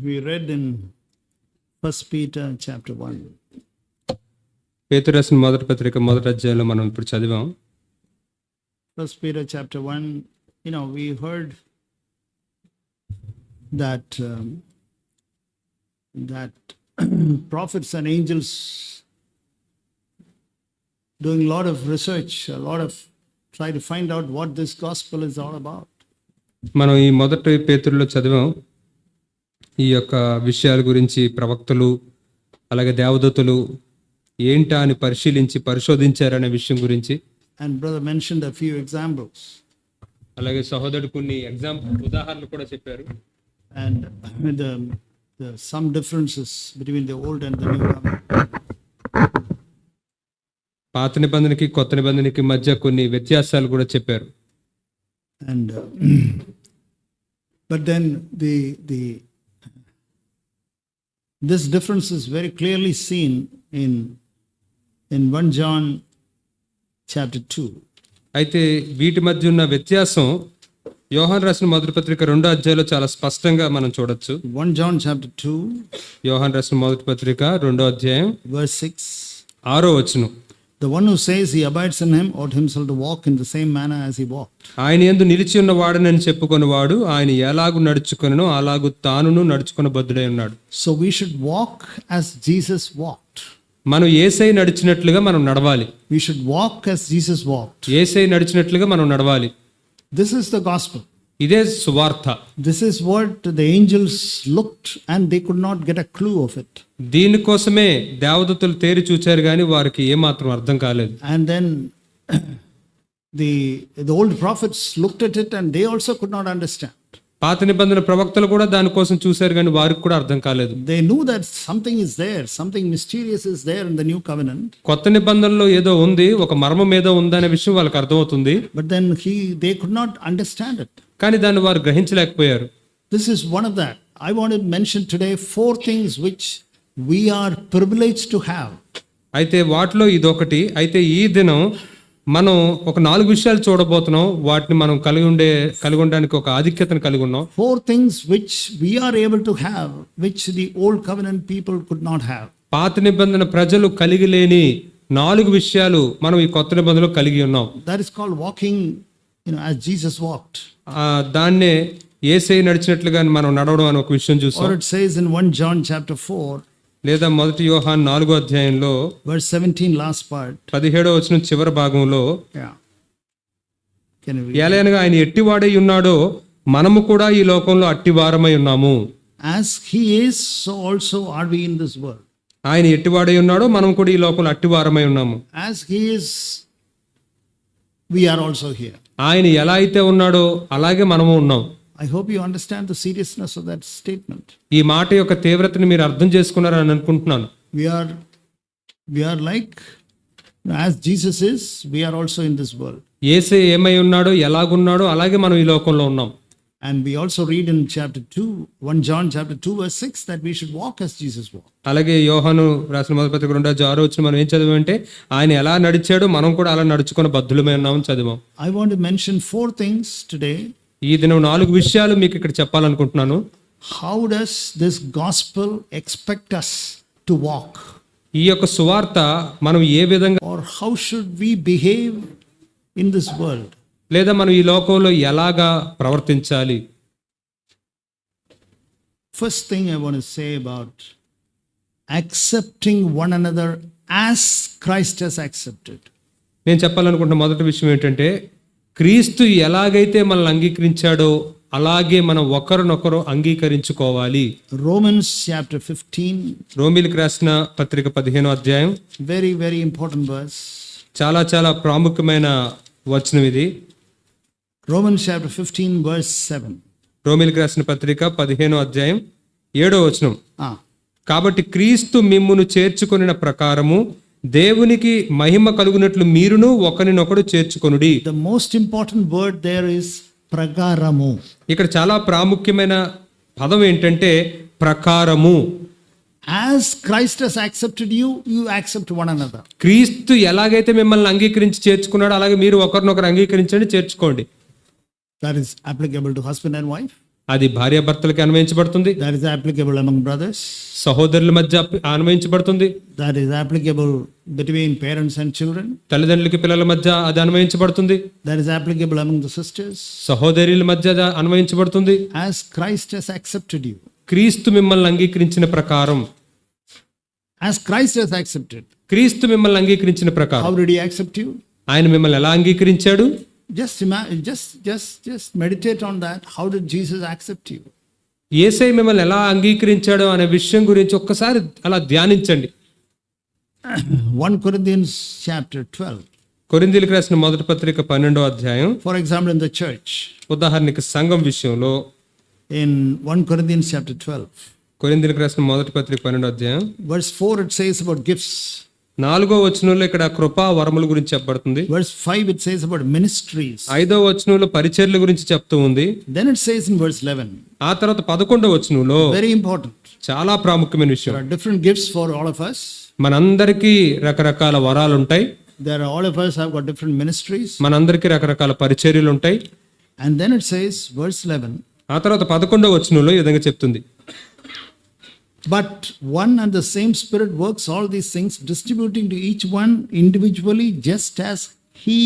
we read in 1 Peter chapter 1. పేతురు రాసిన మొదటి పత్రిక మొదటి అధ్యాయంలో మనం ఇప్పుడు చదివాం. 1 Peter chapter 1, we heard that prophets and angels doing a lot of research, try to find out what this gospel is all about. మనం ఈ మొదటి పేతురులో చదివాం. ఈ యొక్క విషయాల గురించి ప్రవక్తలు అలాగే దేవదూతలు ఏంటా అని పరిశోధించారనే విషయం గురించి. And brother mentioned a few examples. అలాగే సహోదరుడు కొన్ని ఉదాహరణలు కూడా చెప్పారు. And some differences between the old and the new covenant. పాత నిబంధనకి కొత్త నిబంధనకి మధ్య కొన్ని వ్యత్యాసాలు కూడా చెప్పారు. And but then this difference is very clearly seen in 1 John chapter 2. అయితే వీటి మధ్య ఉన్న వ్యత్యాసం యోహాను రాసిన మొదటి పత్రిక 2వ అధ్యాయంలో చాలా స్పష్టంగా మనం చూడొచ్చు. 1 John chapter 2, యోహాను రాసిన మొదటి పత్రిక 2వ అధ్యాయం verse 6. 6వ వచనం. The one who says he abides in him ought himself to walk in the same manner as he walked. ఆయన యందు నిలిచి ఉన్న వాడనని చెప్పుకొనివాడు ఆయన ఎలాగు నడుచుకొనెనో అలాగు తానును నడుచుకొన బద్దుడై ఉన్నాడు. So we should walk as Jesus walked. మనం యేసయ్య నడిచినట్లుగా మనం నడవాలి. We should walk as Jesus walked. యేసయ్య నడిచినట్లుగా మనం నడవాలి. This is the gospel. ఇదే సువార్త. This is what the angels looked and they could not get a clue of it. దీనికోసమే దేవదూతలు తేరి చూచారు కానీ వారికి ఏమాత్రం అర్థం కాలేదు. And then the old prophets looked at it and they also could not understand. పాత నిబంధన ప్రవక్తలు కూడా దానికోసం చూశారు కానీ వారికి కూడా అర్థం కాలేదు. They knew that something is there, something mysterious is there in the new covenant. కొత్త నిబంధనలో ఏదో ఉంది, ఒక మర్మం ఏదో ఉందనే విషయం వాళ్ళకి అర్థమవుతుంది. But then they could not understand it. కానీ దాన్ని వారు గ్రహించలేకపోయారు. This is one of that. I want to mention today 4 things which we are privileged to have. అయితే వాటిలో ఇదొకటి. అయితే ఈ దినం మనం ఒక 4 విషయాలు చూడబోతున్నాం. వాటిని మనం కలిగి ఉండడానికి ఒక ఆధిక్యతను కలిగి ఉన్నాం. 4 things which we are able to have which the old covenant people could not have. పాత నిబంధన ప్రజలు కలిగి లేని 4 విషయాలు మనం ఈ కొత్త నిబంధనలో కలిగి ఉన్నాం. That is called walking, as Jesus walked. దాన్నే యేసయ్య నడిచినట్లుగా మనం నడవడం అని ఒక విషయం చూస్తాం. Or it says in 1 John chapter 4, లేదా మొదటి యోహాను 4వ అధ్యాయంలో verse 17, last part. 17వ వచనం చివరి భాగంలో, Can you read? ఎలాగనగా ఆయన ఎట్టివాడై ఉన్నాడో మనము కూడా ఈ లోకంలో అట్టివారమై ఉన్నాము. As he is, so also are we in this world. ఆయన ఎట్టివాడై ఉన్నాడో మనం కూడా ఈ లోకంలో అట్టివారమై ఉన్నాము. As he is, we are also here. ఆయన ఎలా అయితే ఉన్నాడో అలాగే మనము ఉన్నాం. I hope you understand the seriousness of that statement. ఈ మాట యొక్క తీవ్రతని మీరు అర్థం చేసుకున్నారని అనుకుంటున్నాను. We are like, as Jesus is, we are also in this world. యేసయ్య ఏమై ఉన్నాడో ఎలాగున్నాడో అలాగే మనం ఈ లోకంలో ఉన్నాం. And we also read in chapter 2, 1 John chapter 2 verse 6, that we should walk as Jesus walked. అలాగే యోహాను రాసిన మొదటి పత్రిక 2వ అధ్యాయం 6వ వచనం మనం ఏం చదివామంటే ఆయన ఎలా నడిచాడో మనం కూడా అలా నడుచుకుని బద్ధులమై ఉన్నామని చదివాం. I want to mention 4 things today. ఈ దినం 4 విషయాలు మీకు ఇక్కడ చెప్పాలనుకుంటున్నాను. How does this gospel expect us to walk? ఈ యొక్క సువార్త మనం ఏ విధంగా, Or how should we behave in this world? లేదా మనం ఈ లోకంలో ఎలాగా ప్రవర్తించాలి? First thing I want to say about accepting one another as Christ has accepted. నేను చెప్పాలనుకుంటున్న మొదటి విషయం ఏంటంటే క్రీస్తు ఎలాగైతే మనల్ని అంగీకరించాడో అలాగే మనం ఒకరినొకరు అంగీకరించుకోవాలి. Romans chapter 15. రోమీయులకు రాసిన పత్రిక 15వ అధ్యాయం. Very, very important verse. చాలా చాలా ప్రాముఖ్యమైన వచనం ఇది. Romans chapter 15 verse 7. రోమీయులకు రాసిన పత్రిక 15వ అధ్యాయం 7వ వచనం. కాబట్టి క్రీస్తు మిమ్మును చేర్చుకొనిన ప్రకారము దేవునికి మహిమ కలుగునట్లు మీరును ఒకరినొకడు చేర్చుకొనుడి. The most important word there is prakaramu. ఇక్కడ చాలా ప్రాముఖ్యమైన పదం ఏంటంటే ప్రకారము. As Christ has accepted you, you accept one another. క్రీస్తు ఎలాగైతే మిమ్మల్ని అంగీకరించి చేర్చుకున్నాడో అలాగే మీరు ఒకరినొకరు అంగీకరించండి, చేర్చుకోండి. That is applicable to husband and wife. అది భార్యాభర్తలకి అన్వయించబడుతుంది, That is applicable among brothers. సహోదరుల మధ్య అన్వయించబడుతుంది, That is applicable between parents and children. తల్లిదండ్రులకి పిల్లల మధ్య అది అన్వయించబడుతుంది, That is applicable among the sisters. సహోదరుల మధ్య అది అన్వయించబడుతుంది. As Christ has accepted you. క్రీస్తు మిమ్మల్ని అంగీకరించిన ప్రకారం, As Christ has accepted. క్రీస్తు మిమ్మల్ని అంగీకరించిన ప్రకారం How did he accept you? ఆయన మిమ్మల్ని ఎలా అంగీకరించాడు? Just meditate on that. How did Jesus accept you? యేసయ్య మిమ్మల్ని ఎలా అంగీకరించాడో అనే విషయం గురించి ఒక్కసారి అలా ధ్యానించండి. 1 Corinthians chapter 12. కొరింథీయులకు రాసిన మొదటి పత్రిక 12వ అధ్యాయం. For example, in the church. ఉదాహరణకి సంఘం విషయంలో In 1 Corinthians chapter 12. కొరింథీయులకు రాసిన మొదటి పత్రిక 12వ అధ్యాయం Verse 4 it says about gifts. 4వ వచనంలో ఇక్కడ కృపా వరముల గురించి చెప్పబడుతుంది. Verse 5 it says about ministries. 5వ వచనంలో పరిచర్యల గురించి చెప్తూ ఉంది. Then it says in verse 11. ఆ తర్వాత 11వ వచనంలో Very important. చాలా ప్రాముఖ్యమైన విషయం. There are different gifts for all of us. మనందరికీ రకరకాల వరాలు ఉంటాయి. All of us have got different ministries. మనందరికీ రకరకాల పరిచర్యలు ఉంటాయి. And then it says verse 11. ఆ తర్వాత 11వ వచనంలో ఈ విధంగా చెప్తుంది. But one and the same Spirit works all these things, distributing to each one individually just as he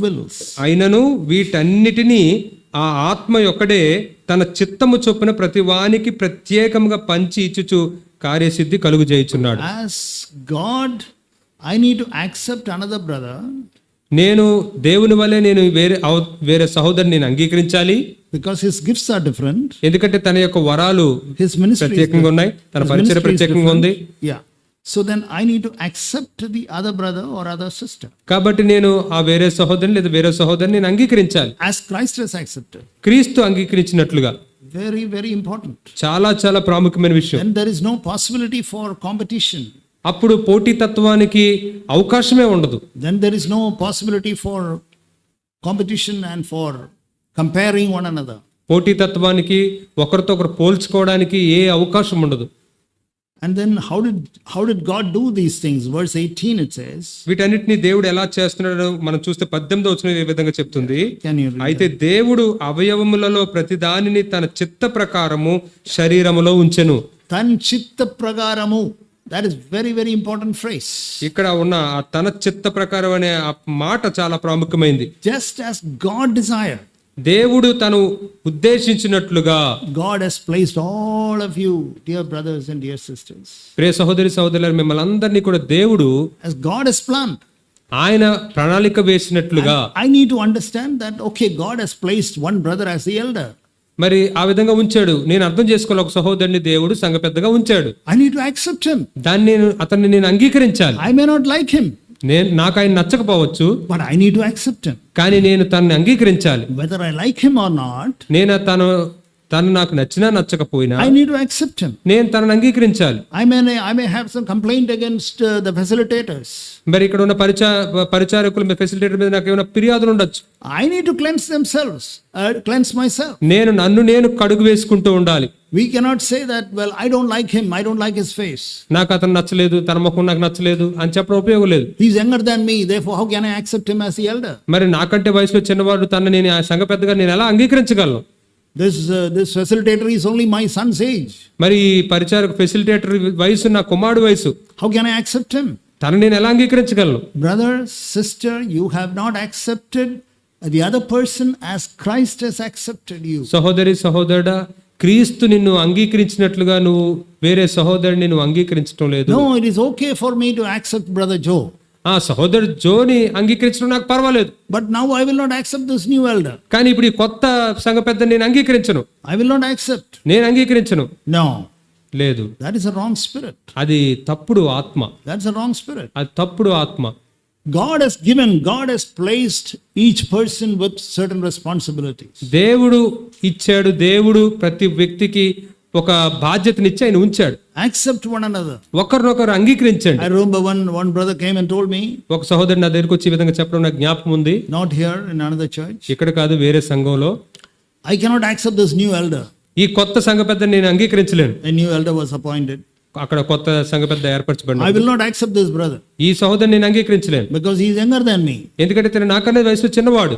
wills. అయినను వీటన్నిటినీ ఆ ఆత్మ యొక్కడే తన చిత్తము చొప్పున ప్రతి వానికి ప్రత్యేకంగా పంచి ఇచ్చుచు కార్యసిద్ధి కలుగు చేయుచున్నాడు. As God, I need to accept another brother. నేను దేవుని వలె నేను వేరే సహోదరుని నేను అంగీకరించాలి. Because his gifts are different. ఎందుకంటే తన యొక్క వరాలు His ministry ప్రత్యేకంగా ఉన్నాయి, తన పరిచర్య ప్రత్యేకంగా ఉంది. Yeah. So then I need to accept the other brother or other sister. కాబట్టి నేను ఆ వేరే సహోదరుని లేదా వేరే సహోదరుని నేను అంగీకరించాలి. As Christ has accepted. క్రీస్తు అంగీకరించినట్లుగా. Very, very important. చాలా చాలా ప్రాముఖ్యమైన విషయం. Then there is no possibility for competition. అప్పుడు పోటీతత్వానికి అవకాశమే ఉండదు. Then there is no possibility for competition and for comparing one another. పోటీతత్వానికి ఒకరితో ఒకరు పోల్చుకోవడానికి ఏ అవకాశం ఉండదు. And then how did God do these things? Verse 18 it says. వీటన్నిటిని దేవుడు ఎలా చేస్తున్నాడో మనం చూస్తే 18వ వచనం ఈ విధంగా చెప్తుంది. Can you read? అయితే దేవుడు అవయవములలో ప్రతి దానిని తన చిత్త ప్రకారము శరీరములో ఉంచెను. Tan chitta pragaramu. That is very, very important phrase. ఇక్కడ ఉన్న ఆ తన చిత్త ప్రకారం అనే ఆ మాట చాలా ప్రాముఖ్యమైంది. Just as God desired. దేవుడు తను ఉద్దేశించినట్లుగా God has placed all of you, dear brothers and dear sisters. ప్రియ సహోదరి సహోదరులు, మిమ్మల్ని అందరినీ కూడా దేవుడు As God has planned. ఆయన ప్రణాళిక వేసినట్లుగా. I need to understand that, okay, God has placed one brother as the elder. మరి ఆ విధంగా ఉంచాడు. నేను అర్థం చేసుకోవాలి, ఒక సహోదరుని దేవుడు సంఘ పెద్దగా ఉంచాడు. I need to accept him. అతన్ని నేను అంగీకరించాలి. I may not like him. నాకు ఆయన నచ్చకపోవచ్చు, but I need to accept him. కానీ నేను తనని అంగీకరించాలి. Whether I like him or not, నేను తను నాకు నచ్చినా నచ్చకపోయినా I need to accept him. నేను తనని అంగీకరించాలి. I may have some complaint against the facilitators. మరి ఇక్కడ ఉన్న పరిచారకుల ఫెసిలిటేటర్ మీద నాకు ఏమైనా ఫిర్యాదులు ఉండొచ్చు. I need to cleanse myself. నన్ను కడుగు వేసుకుంటూ ఉండాలి. We cannot say that, well, I don't like him, I don't like his face. నాకు అతను నచ్చలేదు, తన ముఖం నాకు నచ్చలేదు అని చెప్పడం ఉపయోగం లేదు. He's younger than me, therefore how can I accept him as the elder? మరి నాకంటే వయసులో చిన్నవాడు నేను ఆ సంఘ పెద్దగా నేను ఎలా అంగీకరించగలను? This facilitator is only my son's age. మరి ఈ పరిచారక ఫెసిలిటేటర్ వయసు నా కుమారుడు వయసు. How can I accept him? తను నేను ఎలా అంగీకరించగలను? Brother, sister, you have not accepted the other person as Christ has accepted you. సహోదరి సహోదరుడా, క్రీస్తు నిన్ను అంగీకరించినట్లుగా నువ్వు వేరే సహోదరుని నువ్వు అంగీకరించడం లేదు. No, it is okay for me to accept brother Joe. ఆ సహోదరుడు జోని అంగీకరించడం నాకు పర్వాలేదు. But now I will not accept this new elder. కానీ ఇప్పుడు ఈ కొత్త సంఘ పెద్ద నేను అంగీకరించను. I will not accept. నేను అంగీకరించను. No. లేదు. That is a wrong spirit. అది తప్పుడు ఆత్మ. That's a wrong spirit. అది తప్పుడు ఆత్మ. God has placed each person with certain responsibilities. దేవుడు ఇచ్చాడు. దేవుడు ప్రతి వ్యక్తికి ఒక బాధ్యతనిచ్చి ఆయన ఉంచాడు. Accept one another. ఒకరినొకరు అంగీకరించండి. I remember one brother came and told me. ఒక సహోదరుడు నా దగ్గరికి వచ్చి ఈ విధంగా చెప్పడం నాకు జ్ఞాపకం ఉంది. Not here, in another church. ఇక్కడ కాదు, వేరే సంఘంలో. I cannot accept this new elder. ఈ కొత్త సంఘ పెద్దని నేను అంగీకరించలేను. A new elder was appointed. అక్కడ కొత్త సంఘ పెద్ద ఏర్పరచబడిన. I will not accept this brother. ఈ సహోదరుని నేను అంగీకరించలేను. Because he is younger than me. ఎందుకంటే తను నాకన్నా వయసులో చిన్నవాడు.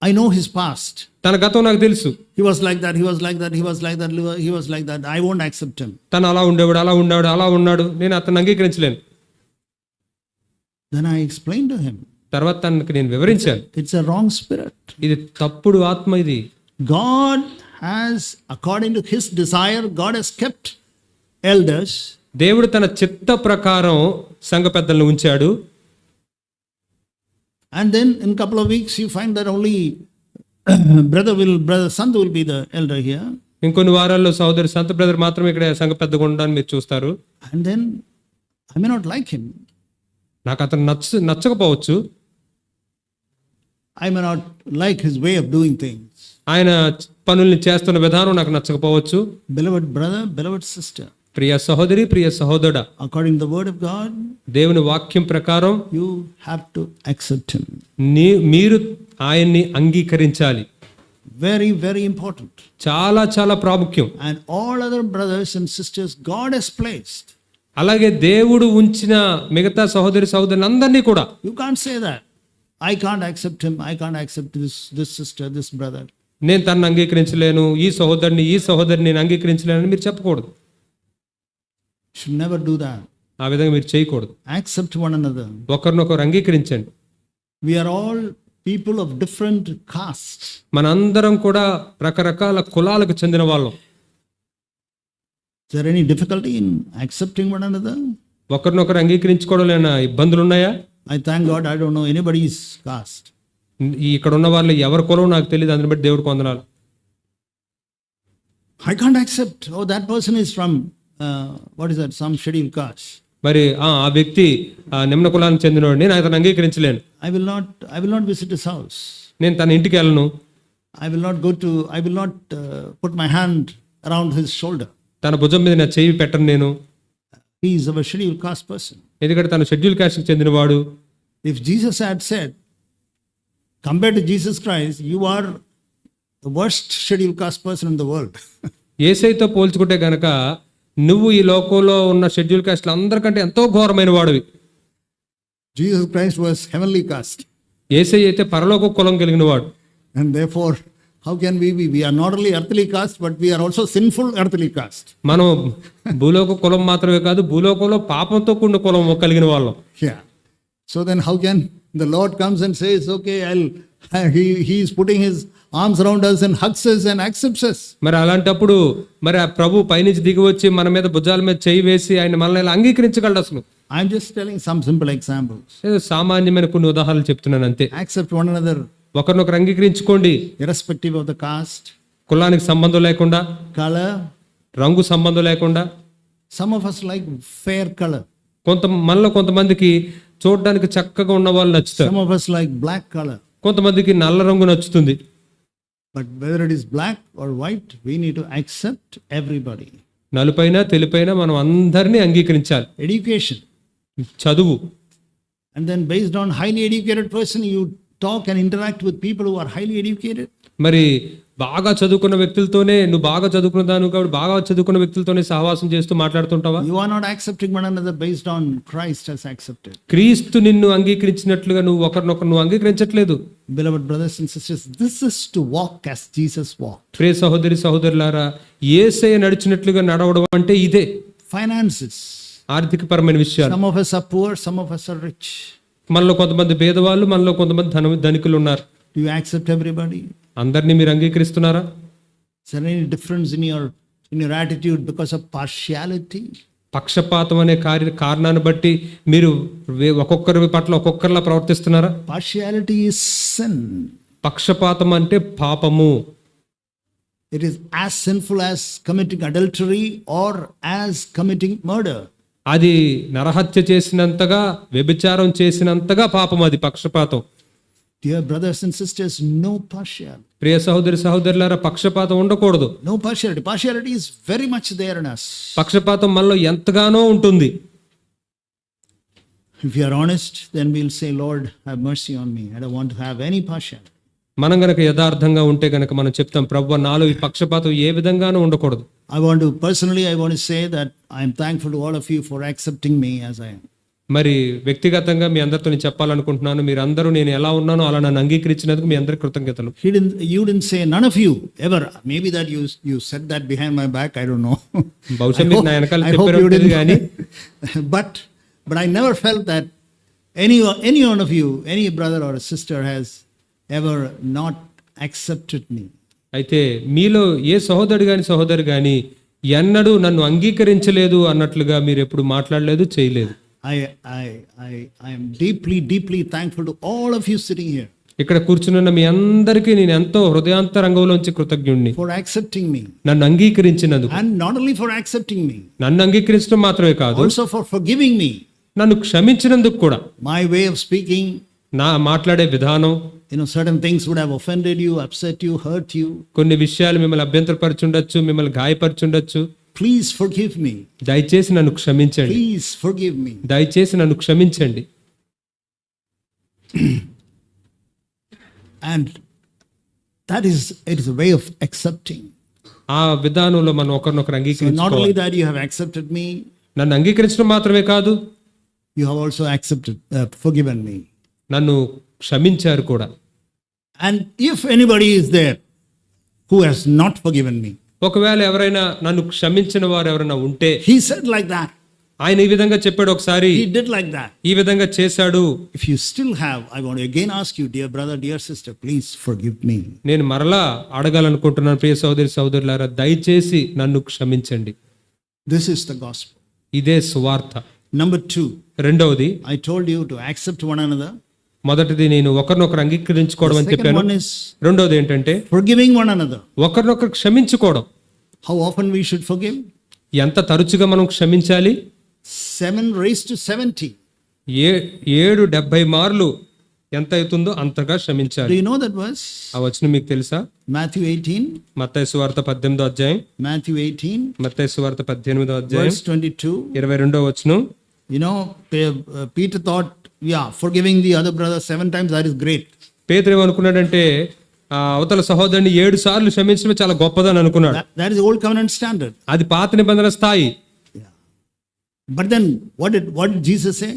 I know his past. తన గతం నాకు తెలుసు. He was like that, he was like that, he was like that, he was like that. I won't accept him. తను అలా ఉండేవాడు, అలా ఉన్నాడు, నేను అతన్ని అంగీకరించలేను. Then I explained to him. తర్వాత తనకి నేను వివరించాను, It's a wrong spirit. ఇది తప్పుడు ఆత్మ. ఇది God has, according to his desire, God has kept elders. దేవుడు తన చిత్త ప్రకారం సంఘ పెద్దలను ఉంచాడు. And then in a couple of weeks you find that only brother Santhu will be the elder here. ఇంకొన్ని వారాల్లో సహోదరి సంత బ్రదర్ మాత్రమే ఇక్కడ సంఘ పెద్దగా ఉండడానికి మీరు చూస్తారు. And then I may not like him. నాకు అతను నచ్చకపోవచ్చు. I may not like his way of doing things. ఆయన పనుల్ని చేస్తున్న విధానం నాకు నచ్చకపోవచ్చు. Beloved brother, beloved sister, ప్రియ సహోదరి, ప్రియ సహోదరుడా, according to the word of God, దేవుని వాక్యం ప్రకారం you have to accept him. మీరు ఆయన్ని అంగీకరించాలి. Very, very important. చాలా చాలా ప్రాముఖ్యం. And all other brothers and sisters God has placed. అలాగే దేవుడు ఉంచిన మిగతా సహోదరులందరినీ కూడా You can't say that. I can't accept him. I can't accept this sister, this brother. నేను తనను అంగీకరించలేను, ఈ సహోదరిని నేను అంగీకరించలేనని మీరు చెప్పకూడదు. Should never do that. ఆ విధంగా మీరు చేయకూడదు. Accept one another. ఒకరినొకరు అంగీకరించండి. We are all people of different castes. మనందరం కూడా రకరకాల కులాలకు చెందిన వాళ్ళం. Is there any difficulty in accepting one another? ఒకరినొకరు అంగీకరించుకోవడంలో ఇబ్బందులు ఉన్నాయా? I thank God I don't know anybody's caste. ఇక్కడ ఉన్న వాళ్ళు ఎవరి కులం నాకు తెలియదు, అందుని బట్టి దేవుడికి వందనాలు. I can't accept, oh that person is from what is that, some scheduled caste. మరి ఆ వ్యక్తి నిమ్న కులానికి చెందినవాడు, నేను అతను అంగీకరించలేను. I will not visit his house. నేను తన ఇంటికి వెళ్ళను. I will not put my hand around his shoulder. తన భుజం మీద నా చెయ్యి పెట్టను నేను. He is of a scheduled caste person. ఎందుకంటే తను షెడ్యూల్ కాస్ట్కి చెందినవాడు. If Jesus had said, compared to Jesus Christ, you are the worst scheduled caste person in the world. యేసయ్యతో పోల్చుకుంటే గనక నువ్వు ఈ లోకంలో ఉన్న షెడ్యూల్ కాస్ట్లు అందరికంటే ఎంతో ఘోరమైన వాడివి. Jesus Christ was heavenly caste. యేసయ్య అయితే పరలోక కులం కలిగిన వాడు. And therefore, how can we be? We are not only earthly caste, but we are also sinful earthly caste. మనం భూలోక కులం మాత్రమే కాదు, భూలోకంలో పాపంతో కూడిన కులం కలిగిన వాళ్ళం. Yeah. So then how can the Lord comes and says, okay, he is putting his arms around us and hugs us and accepts us. మరి అలాంటప్పుడు మరి ఆ ప్రభు పైనుంచి దిగి వచ్చి మన మీద భుజాల మీద చేయి వేసి ఆయన మనల్ని అంగీకరించగలడు అసలు? I'm just telling some simple examples. ఏదో సామాన్యమైన కొన్ని ఉదాహరణలు చెప్తున్నాను అంతే. Accept one another. ఒకరినొకరు అంగీకరించుకోండి, irrespective of the caste, కులానికి సంబంధం లేకుండా, color, రంగు సంబంధం లేకుండా. Some of us like fair color. మనలో కొంతమందికి చూడడానికి చక్కగా ఉన్న వాళ్ళు నచ్చుతారు. Some of us like black color. కొంతమందికి నల్ల రంగు నచ్చుతుంది. But whether it is black or white, we need to accept everybody. నలుపైన తెలుపైన మనం అందరినీ అంగీకరించాలి. Education. చదువు. And then based on highly educated person, you talk and interact with people who are highly educated. మరి బాగా చదువుకున్న వ్యక్తులతోనే, నువ్వు బాగా చదువుకున్న దాని కాబట్టి బాగా చదువుకున్న వ్యక్తులతోనే సహవాసం చేస్తూ మాట్లాడుతుంటావా? You are not accepting one another based on Christ has accepted. క్రీస్తు నిన్ను అంగీకరించినట్లుగా నువ్వు ఒకరినొకరు అంగీకరించట్లేదు. Beloved brothers and sisters, this is to walk as Jesus walked. ప్రియ సహోదరులారా, యేసయ్య నడిచినట్లుగా నడవడం అంటే ఇదే. Finances. ఆర్థికపరమైన విషయాలు. Some of us are poor, some of us are rich. మనలో కొంతమంది పేదవాళ్ళు, మనలో కొంతమంది ధనికులు ఉన్నారు. Do you accept everybody? అందరినీ మీరు అంగీకరిస్తున్నారా? Is there any difference in your attitude because of partiality? పక్షపాతం అనే కారణాన్ని బట్టి మీరు ఒక్కొక్కరి పట్ల ఒక్కొక్కరిలా ప్రవర్తిస్తున్నారా? Partiality is sin. పక్షపాతం అంటే పాపము. It is as sinful as committing adultery or as committing murder. అది నరహత్య చేసినంతగా, వ్యభిచారం చేసినంతగా పాపం. అది పక్షపాతం. Dear brothers and sisters, no partiality. ప్రియ సహోదరులారా, పక్షపాతం ఉండకూడదు. No partiality. Partiality is very much there in us. పక్షపాతం మనలో ఎంతగానో ఉంటుంది. If you are honest, then we'll say, Lord, have mercy on me. I don't want to have any partiality. మనం గనక యథార్థంగా ఉంటే గనక మనం చెప్తాం, ప్రభువా నాలో ఈ పక్షపాతం ఏ విధంగానూ ఉండకూడదు. I want to say that I am thankful to all of you for accepting me as I am. మరి వ్యక్తిగతంగా మీ అందరితో నేను చెప్పాలనుకుంటున్నాను, మీరందరూ నేను ఎలా ఉన్నానో అలా నన్ను అంగీకరించినందుకు మీ అందరికి కృతజ్ఞతలు. You didn't say, none of you ever. Maybe that you said that behind my back, I don't know. బహుశా మీరు నా వెనకాల I hope చెప్పారో you తెలియదు didn't. కానీ But I never felt that any one of you, any brother or a sister has ever not accepted me. అయితే మీలో ఏ సహోదరు గాని ఎన్నడూ నన్ను అంగీకరించలేదు అన్నట్లుగా మీరు ఎప్పుడు మాట్లాడలేదు, చేయలేదు. I am deeply thankful to all of you sitting here ఇక్కడ కూర్చున్న మీ అందరికీ నేను ఎంతో హృదయాంతరంగంలోంచి కృతజ్ఞుణ్ణి, for accepting me. నన్ను అంగీకరించినందుకు. And not only for accepting me, నన్ను అంగీకరించడం మాత్రమే కాదు, also for forgiving me. నన్ను క్షమించినందుకు కూడా. My way of speaking, నా మాట్లాడే విధానం, certain things would have offended you, upset you, hurt you. కొన్ని విషయాలు మిమ్మల్ని అభ్యంతరపరచుండొచ్చు, మిమ్మల్ని గాయపరచుండొచ్చు. Please forgive me. దయచేసి నన్ను క్షమించండి. Please forgive me. దయచేసి నన్ను క్షమించండి. And it is a way of accepting. ఆ విధానంలో మనం ఒకరినొకరు So not అంగీకరించుకోవాలి. only that you have accepted me, నన్ను అంగీకరించడం మాత్రమే కాదు, you have also forgiven me. నన్ను క్షమించారు కూడా. And if anybody is there who has not forgiven me, ఒకవేళ ఎవరైనా నన్ను క్షమించిన వారు ఎవరైనా ఉంటే, he said like that, ఆయన ఈ విధంగా చెప్పాడు, ఒకసారి he did like that. ఈ విధంగా చేశాడు. If you still have, I want to again ask you, dear brother, dear sister, please forgive me. నేను మరలా అడగాలనుకుంటున్నాను, ప్రియ సహోదరులారా, దయచేసి నన్ను క్షమించండి. This is the gospel. ఇదే సువార్త. Number 2, రెండవది, I told you to accept one another. మొదటిది నేను ఒకరినొకరు అంగీకరించుకోవడం అని Second చెప్పాను. one is రెండవది ఏంటంటే forgiving one another. ఒకరినొకరు క్షమించుకోవడం. How often we should forgive? ఎంత తరచుగా మనం క్షమించాలి? 7 raised to 70. 770 మార్లు ఎంత అవుతుందో అంతగా Do క్షమించాలి. you know that verse? ఆ వచనం మీకు తెలుసా? Matthew 18. మత్తయి సువార్త 18వ అధ్యాయం. Matthew 18, మత్తయి సువార్త 18వ అధ్యాయం verse 22. 22వ వచనం. Peter thought, forgiving the other brother 7 times, that is great. పేతురు ఏమనుకున్నాడంటే ఆ అవతల సహోదరుని 7 సార్లు క్షమించడం చాలా గొప్పదని అనుకున్నాడు. That is old covenant standard. అది పాత నిబంధన స్థాయి. But then what did Jesus say?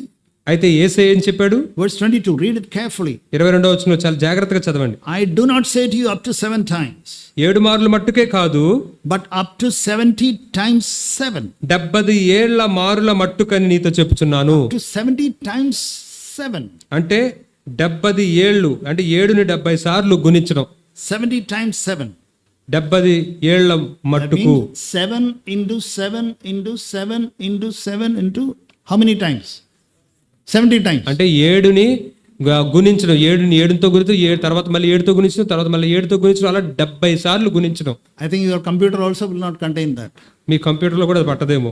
అయితే యేసయ్య ఏం చెప్పాడు? Verse 22, read it carefully. 22వ వచనం చాలా జాగ్రత్తగా చదవండి. I do not say to you up to 7 times, 7 మార్లు మట్టుకే కాదు, but up to 70 times 7. 70 ఏళ్ల మారుల మట్టుకని నీతో చెప్పుచున్నాను. To 70 times 7. అంటే 70 ఏళ్ళు, అంటే 7ని 70 సార్లు గుణించడం. 70 times 7. 70 ఏళ్ల That మట్టుకు. means 7 into 7 into 7 into 7 into how many times? 70 times. అంటే 7ని గుణించడం, 7ని 7తో గుణించడం, తర్వాత మళ్ళీ 7తో గుణించడం, తర్వాత మళ్ళీ 7తో గుణించడం, అలా 70 సార్లు గుణించడం. I think your computer also will not contain that. మీ కంప్యూటర్లో కూడా అది పట్టదేమో.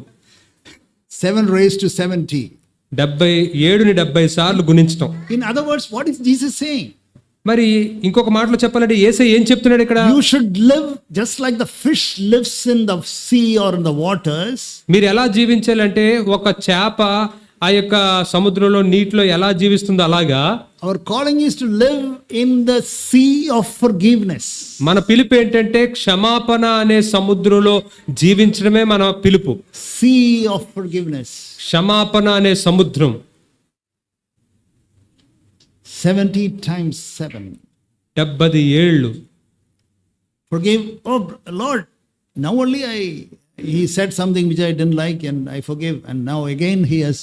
7 raised to 70. 7ని 70 సార్లు గుణించడం. In other words, what is Jesus saying? మరి ఇంకొక మాటలో చెప్పాలంటే యేసయ్య ఏం చెప్తున్నాడు ఇక్కడ? You should live just like the fish lives in the sea or in the waters. మీరు ఎలా జీవించాలంటే ఒక చేప ఆ యొక్క సముద్రంలో నీటిలో ఎలా జీవిస్తుందో అలాగా Our calling is to live in the sea of forgiveness. మన పిలుపు ఏంటంటే క్షమాపణ అనే సముద్రంలో జీవించడమే మన పిలుపు. Sea of forgiveness. క్షమాపణ అనే సముద్రం. 70 times 7. 70 ఏళ్ళు. Forgive. Oh Lord, now only he said something which I didn't like and I forgive, and now again he has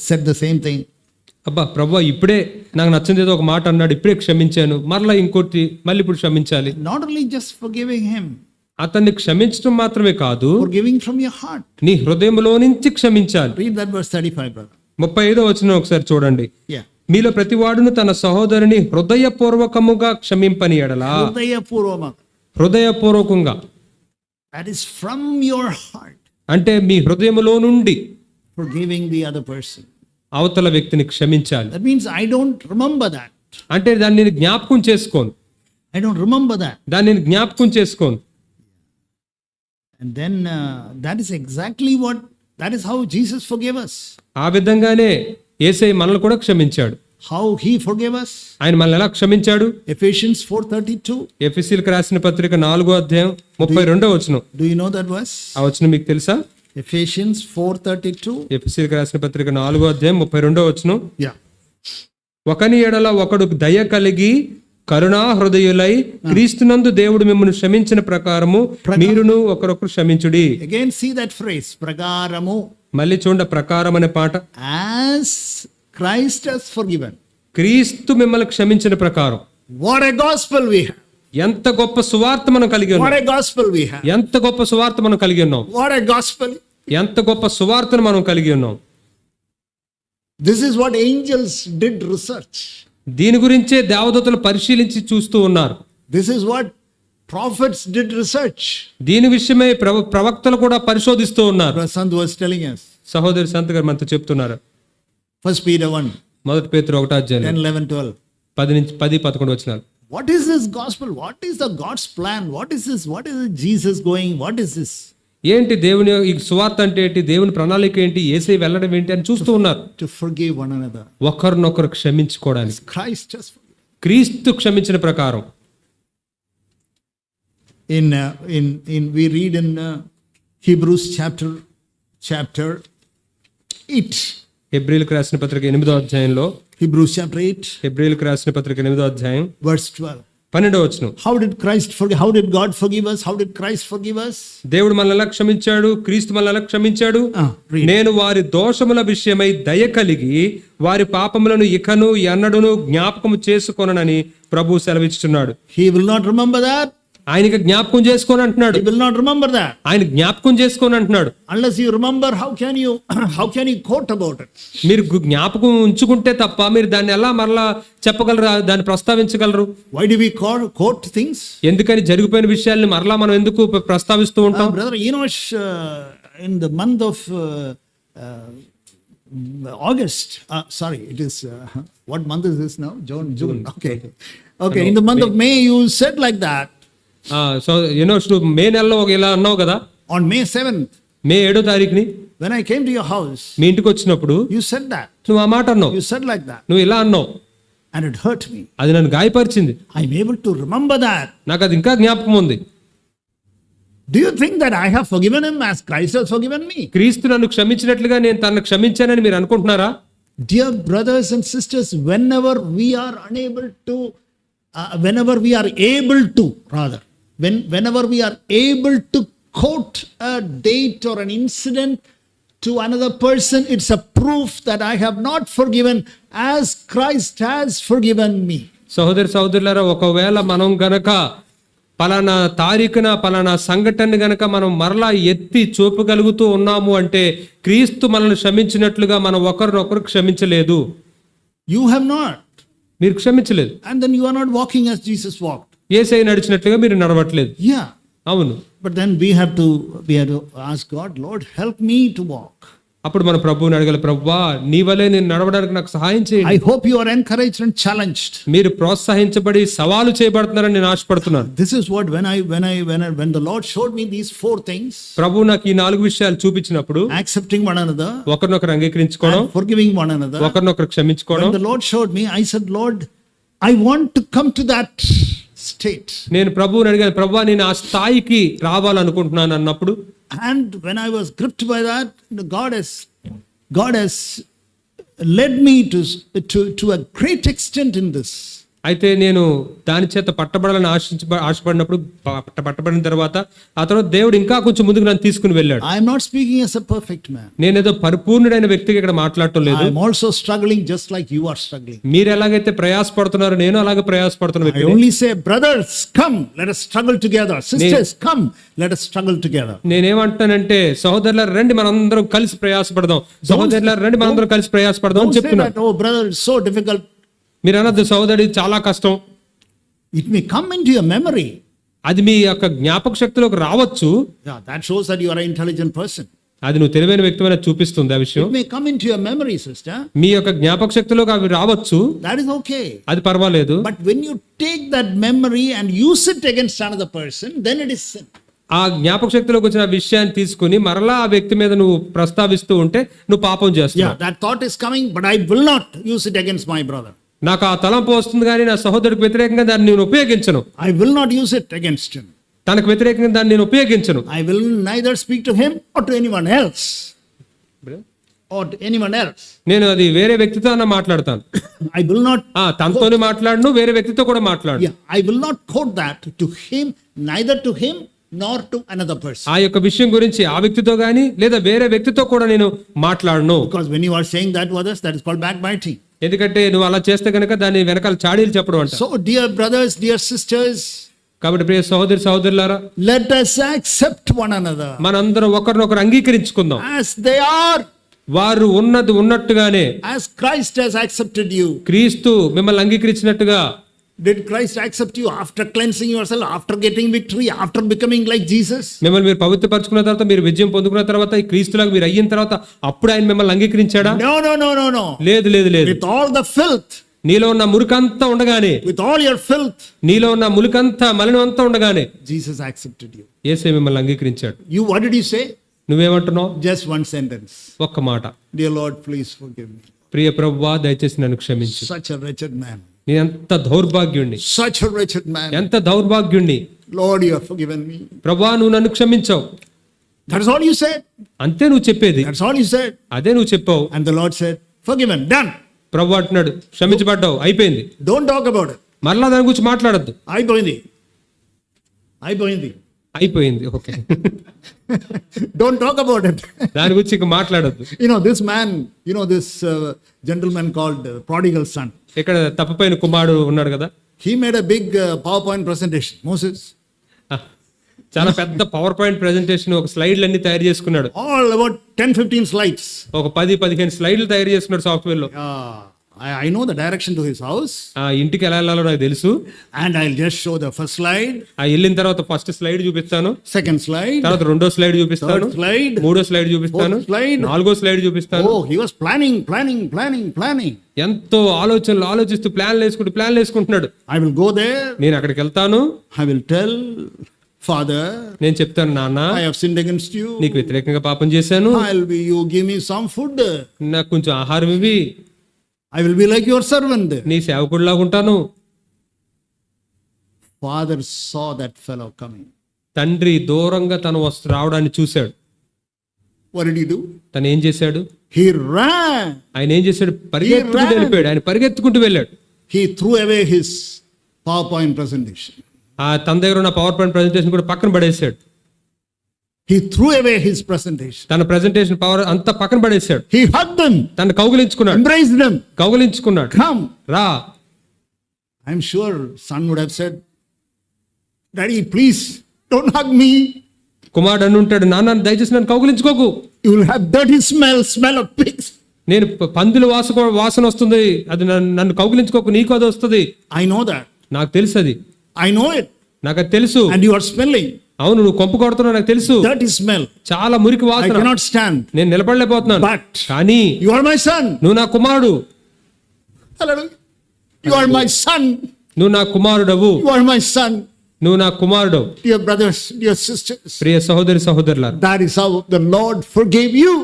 said the same thing. అబ్బా ప్రభువా, ఇప్పుడే నాకు నచ్చింది ఏదో ఒక మాట అన్నాడు, ఇప్పుడే క్షమించాను, మరలా ఇంకోటి మళ్ళీ ఇప్పుడు క్షమించాలి. Not only just forgiving him, అతన్ని క్షమించడం మాత్రమే కాదు, forgiving from your heart. నీ హృదయంలో నుంచి క్షమించాలి. Read that verse 35, brother. 35వ వచనం ఒకసారి చూడండి. Yeah. మీలో ప్రతివాడును తన సహోదరుని హృదయపూర్వకముగా క్షమింపని ఎడలా. హృదయపూర్వకంగా. That is from your heart. అంటే మీ హృదయములో నుండి Forgiving the other person. అవతల వ్యక్తిని క్షమించాలి. That means I don't remember that. అంటే దాన్ని నేను జ్ఞాపకం చేసుకోను. I don't remember that. దాన్ని నేను జ్ఞాపకం చేసుకోను. And then that is how Jesus forgave us. ఆ విధంగానే యేసయ్య మనల్ని కూడా క్షమించాడు. How he forgave us? ఆయన మనల్ని ఎలా క్షమించాడు? Ephesians 4:32. ఎఫెసీయులకు రాసిన పత్రిక 4వ అధ్యాయం 32వ వచనం. Do you know that verse? ఆ వచనం మీకు తెలుసా? Ephesians 4:32. ఎఫెసీయులకు రాసిన పత్రిక 4వ అధ్యాయం 32వ వచనం. Yeah. ఒకని ఎడల ఒకడు దయ కలిగి కరుణా హృదయులై క్రీస్తునందు దేవుడు మిమ్మల్ని క్షమించిన ప్రకారము మీరును ఒకరొకరు క్షమించుడి. Again see that phrase, pragaramu. మళ్ళీ చూడండి ప్రకారం అనే పాట. As Christ has forgiven. క్రీస్తు మిమ్మల్ని క్షమించిన ప్రకారం. What a gospel we have. ఎంత గొప్ప సువార్త మనం కలిగి ఉన్నాం. What a gospel we have. ఎంత గొప్ప సువార్త మనం కలిగి ఉన్నాం. What a gospel. ఎంత గొప్ప సువార్తను మనం కలిగి ఉన్నాం. This is what angels did research. దీని గురించే దేవదూతలు పరిశీలించి చూస్తూ ఉన్నారు. This is what prophets did research. దీని విషయమై ప్రవక్తలు కూడా పరిశోధిస్తూ ఉన్నారు. Prasant was telling us. సహోదరి సంత గారు మనతో చెప్తున్నారు. 1 Peter 1. మొదటి పేతురు 1వ అధ్యాయం 10, 11, 12. 10-11 వచనాలు. What is this gospel? What is the God's plan? What is this? What is Jesus going? What is this? ఏంటి దేవుని ఈ సువార్త అంటే ఏంటి, దేవుని ప్రణాళిక ఏంటి, యేసయ్య వెళ్ళడం ఏంటి అని చూస్తూ ఉన్నారు. To forgive one another. ఒకరినొకరు క్షమించుకోవడానికి. Christ has forgiven. క్రీస్తు క్షమించిన ప్రకారం. In we read in Hebrews chapter 8. హెబ్రీయులకు రాసిన పత్రిక 8వ అధ్యాయంలో. Hebrews chapter 8. హెబ్రీయులకు రాసిన పత్రిక 8వ అధ్యాయం verse 12. 12వ వచనం. How did Christ forgive? How did God forgive us? How did Christ forgive us? దేవుడు మనల్ని ఎలా క్షమించాడు, క్రీస్తు మనల్ని ఎలా క్షమించాడు. read. నేను వారి దోషముల విషయమై దయ కలిగి వారి పాపములను ఇకను ఎన్నడును జ్ఞాపకము చేసుకొననని ప్రభు సెలవిస్తున్నాడు. He will not remember that. ఆయనకి జ్ఞాపకం చేసుకొని అంటున్నాడు. He will not remember that. ఆయన జ్ఞాపకం చేసుకొని అంటున్నాడు. Unless you remember, how can you quote about it? మీరు జ్ఞాపకం ఉంచుకుంటే తప్ప మీరు దాన్ని ఎలా మరలా చెప్పగలరు, దాన్ని ప్రస్తావించగలరు. Why do we quote things? ఎందుకని జరిగిపోయిన విషయాల్ని మరలా మనం ఎందుకు ప్రస్తావిస్తూ ఉంటాం? Brother Enosh, in the month of August, sorry, it is what month is this now? June. Okay. In the month of May, you said like that. So May నెలలో ఇలా అన్నావు కదా. On May 7th, మే 7వ తారీఖుని when I came to your house, మీ ఇంటికి వచ్చినప్పుడు you said that. నువ్వు ఆ మాట అన్నావు. You said like that. నువ్వు ఇలా అన్నావు. And it hurt me. అది నన్ను గాయపరిచింది. I'm able to remember that. నాకు అది ఇంకా జ్ఞాపకం ఉంది. Do you think that I have forgiven him as Christ has forgiven me? క్రీస్తు నన్ను క్షమించినట్లుగా నేను తనను క్షమించానని మీరు అనుకుంటున్నారా? Dear brothers and sisters, whenever we are able to, whenever we are able to quote a date or an incident to another person, it's a proof that I have not forgiven as Christ has forgiven me. సహోదరులారా, ఒకవేళ మనం గనక పలానా తారీఖున పలానా సంఘటన గనక మనం మరలా ఎత్తి చూపగలుగుతూ ఉన్నాము అంటే క్రీస్తు మనల్ని క్షమించినట్లుగా మనం ఒకరినొకరు క్షమించలేదు. You have not. మీరు క్షమించలేదు. And then you are not walking as Jesus walked. యేసయ్య నడిచినట్లుగా మీరు నడవట్లేదు. Yeah. అవును. But then we have to ask God, Lord, help me to walk. అప్పుడు మన ప్రభువుని అడగాలి, ప్రభువా నీ వలే నేను నడవడానికి నాకు సహాయం చేయండి. I hope you are encouraged and challenged. మీరు ప్రోత్సహించబడి సవాలు చేయబడుతున్నారని నేను ఆశపడుతున్నాను. This is what when the Lord showed me these 4 things. ప్రభువు నాకు ఈ 4 విషయాలు చూపించినప్పుడు, accepting one another, ఒకరినొకరు అంగీకరించుకోవడం, forgiving one another, ఒకరినొకరు క్షమించుకోవడం. When the Lord showed me, I said, Lord, I want to come to that state. నేను ప్రభువుని అడిగాను, ప్రభువా నేను ఆ స్థాయికి రావాలనుకుంటున్నాను అన్నప్పుడు, and when I was gripped by that, God has led me to a great extent in this. అయితే నేను దాని చేత పట్టబడాలని ఆశపడినప్పుడు పట్టబడిన తర్వాత ఆ తర్వాత దేవుడు ఇంకా కొంచెం ముందుకు నన్ను తీసుకుని వెళ్ళాడు. I am not speaking as a perfect man. నేనేదో పరిపూర్ణుడైన వ్యక్తిగా ఇక్కడ మాట్లాడటం లేదు. I am also struggling just like you are struggling. మీరు ఎలాగైతే ప్రయాసపడుతున్నారో నేను అలాగే ప్రయాసపడుతున్న వ్యక్తి. I only say, brothers, come, let us struggle together. Sisters, come, let us struggle together. నేనేమంటానంటే, సహోదరులారా రండి మనందరం కలిసి ప్రయాసపడదాం, సహోదరులారా రండి మనందరం కలిసి ప్రయాసపడదాం అని చెప్తున్నాను. Oh brother, it's so difficult. మీరు అన్నది సహోదరి చాలా కష్టం. It may come into your memory. అది మీ యొక్క జ్ఞాపక శక్తిలోకి రావచ్చు. Yeah, that shows that you are an intelligent person. అది నువ్వు తెలివైన వ్యక్తివైనా చూపిస్తుంది ఆ విషయం. It may come into your memory, sister. మీ యొక్క జ్ఞాపక శక్తిలోకి అవి రావచ్చు. That is okay. అది పర్వాలేదు. But when you take that memory and use it against another person, then it is sin. ఆ జ్ఞాపక శక్తిలోకి వచ్చిన విషయాన్ని తీసుకుని మరలా ఆ వ్యక్తి మీద నువ్వు ప్రస్తావిస్తూ ఉంటే నువ్వు పాపం చేస్తున్నావు. Yeah, that thought is coming, but I will not use it against my brother. నాకు ఆ తలంపు వస్తుంది కానీ నా సహోదరుడికి వ్యతిరేకంగా దాన్ని నేను ఉపయోగించను. I will not use it against him. తనకు వ్యతిరేకంగా దాన్ని నేను ఉపయోగించను. I will neither speak to him or to anyone else. Or to anyone else. నేను అది వేరే వ్యక్తితో అన్న మాట్లాడతాను. I will not. తనతోనే మాట్లాడను, వేరే వ్యక్తితో కూడా మాట్లాడు. Yeah, I will not quote that to him, neither to him nor to another person. ఆ యొక్క విషయం గురించి ఆ వ్యక్తితో గాని లేదా వేరే వ్యక్తితో కూడా నేను మాట్లాడను. Because when you are saying that to others, that is called backbiting. ఎందుకంటే నువ్వు అలా చేస్తే కనుక దాని వెనకాల చాడీలు చెప్పడం అంట. So dear brothers, dear sisters, కాబట్టి ప్రియ సహోదరి సహోదరులారా, let us accept one another మనందరం ఒకరినొకరు అంగీకరించుకుందాం. as they are. వారు ఉన్నది ఉన్నట్టుగానే, As Christ has accepted you. క్రీస్తు మిమ్మల్ని అంగీకరించినట్టుగా. Did Christ accept you after cleansing yourself, after getting victory, after becoming like Jesus? మిమ్మల్ని మీరు పవిత్రపరచుకున్న తర్వాత, మీరు విజయం పొందుకున్న తర్వాత, ఈ క్రీస్తులాగా మీరు అయిన తర్వాత అప్పుడు ఆయన మిమ్మల్ని అంగీకరించాడా? No, no, no, no, no. లేదు లేదు లేదు. With all the filth, నీలో ఉన్న మురికంతా ఉండగానే, with all your filth, నీలో ఉన్న మురికంతా మలినం అంతా ఉండగానే Jesus accepted you. యేసే మిమ్మల్ని అంగీకరించాడు. You, what did you say? నువ్వేమంటున్నావు? Just one sentence. ఒక్క మాట. Dear Lord, please forgive me. ప్రియ ప్రభువా, దయచేసి నన్ను క్షమించు. Such a wretched man. నేను ఎంత దౌర్భాగ్యుణ్ణి, Such a wretched man. ఎంత దౌర్భాగ్యుణ్ణి. Lord, you have forgiven me. ప్రభువా, నువ్వు నన్ను క్షమించావు. That's all you said. అంతే నువ్వు చెప్పేది, That's all you said. అదే నువ్వు చెప్పావు. And the Lord said, forgiven, done. ప్రభు అంటున్నాడు, క్షమించబడ్డావు, అయిపోయింది. Don't talk about it. మరలా దాని గురించి మాట్లాడద్దు. అయిపోయింది. అయిపోయింది, okay. Don't talk about it. దాని గురించి ఇక మాట్లాడద్దు. This man, this gentleman called prodigal son. ఇక్కడ తప్పపైన కుమారుడు ఉన్నాడు కదా, He made a big PowerPoint presentation. Moses. చాలా పెద్ద పవర్ పాయింట్ ప్రెజెంటేషన్, ఒక స్లైడ్లు అన్ని తయారు చేసుకున్నాడు. All about 10-15 slides. ఒక 10-15 స్లైడ్లు తయారు చేసుకున్నాడు సాఫ్ట్వేర్ లో. I know the direction to his house. ఆ ఇంటికి ఎలా వెళ్ళాలో నాకు తెలుసు. And I'll just show the first slide. వెళ్ళిన తర్వాత ఫస్ట్ స్లైడ్ చూపిస్తాను, Second slide. తర్వాత రెండో స్లైడ్ చూపిస్తాను, Third slide. మూడో స్లైడ్ చూపిస్తాను, Fourth slide. నాలుగో స్లైడ్ చూపిస్తాను. Oh, he was planning. ఎంతో ఆలోచిస్తూ ప్లాన్లు వేసుకుంటున్నాడు. I will go there. నేను అక్కడికి వెళ్తాను, I will tell Father, నేను చెప్తాను, నాన్న I have sinned against you. నీకు వ్యతిరేకంగా పాపం చేశాను, You give me some food. నాకు కొంచెం ఆహారం ఇవి, I will be like your servant. నీ సేవకుడిలాగా ఉంటాను. Father saw that fellow coming. తండ్రి దూరంగా తను రావడాన్ని చూశాడు. What did he do? తను ఏం చేశాడు? He ran. ఆయన ఏం చేశాడు? పరిగెత్తుకుంటూ వెళ్ళిపోయాడు. ఆయన పరిగెత్తుకుంటూ వెళ్ళాడు. He threw away his PowerPoint presentation. తన దగ్గర ఉన్న పవర్ పాయింట్ ప్రెజెంటేషన్ కూడా పక్కన పడేశాడు. He threw away his presentation. తన ప్రెజెంటేషన్ పవర్ అంతా పక్కన పడేశాడు. He hugged them. తను కౌగిలించుకున్నాడు. Embraced them. కౌగిలించుకున్నాడు. Come. రా. I'm sure son would have said, Daddy, please don't hug me. కుమారుడు అని ఉంటాడు, నాన్న దయచేసి నన్ను కౌగిలించుకోకు. You will have dirty smell of pigs. నేను పందుల వాసన వస్తుంది, అది నన్ను కౌగిలించుకోకు, నీకు అది వస్తుంది. I know that. నాకు తెలుసు అది. I know it. నాకు అది తెలుసు. And you are smelling. అవును, నువ్వు కొంపు కొడుతున్నావు, నాకు తెలుసు. Dirty smell. చాలా మురికి I వాసన. cannot stand. నేను నిలబడలేకపోతున్నాను. But కానీ you are my son. నువ్వు నా కుమారుడు. Hallelujah. You are my son. నువ్వు నా కుమారుడవు. You are my son. నువ్వు నా కుమారుడు. Dear brothers, dear sisters. ప్రియ సహోదరులారా, That is how the Lord forgave you.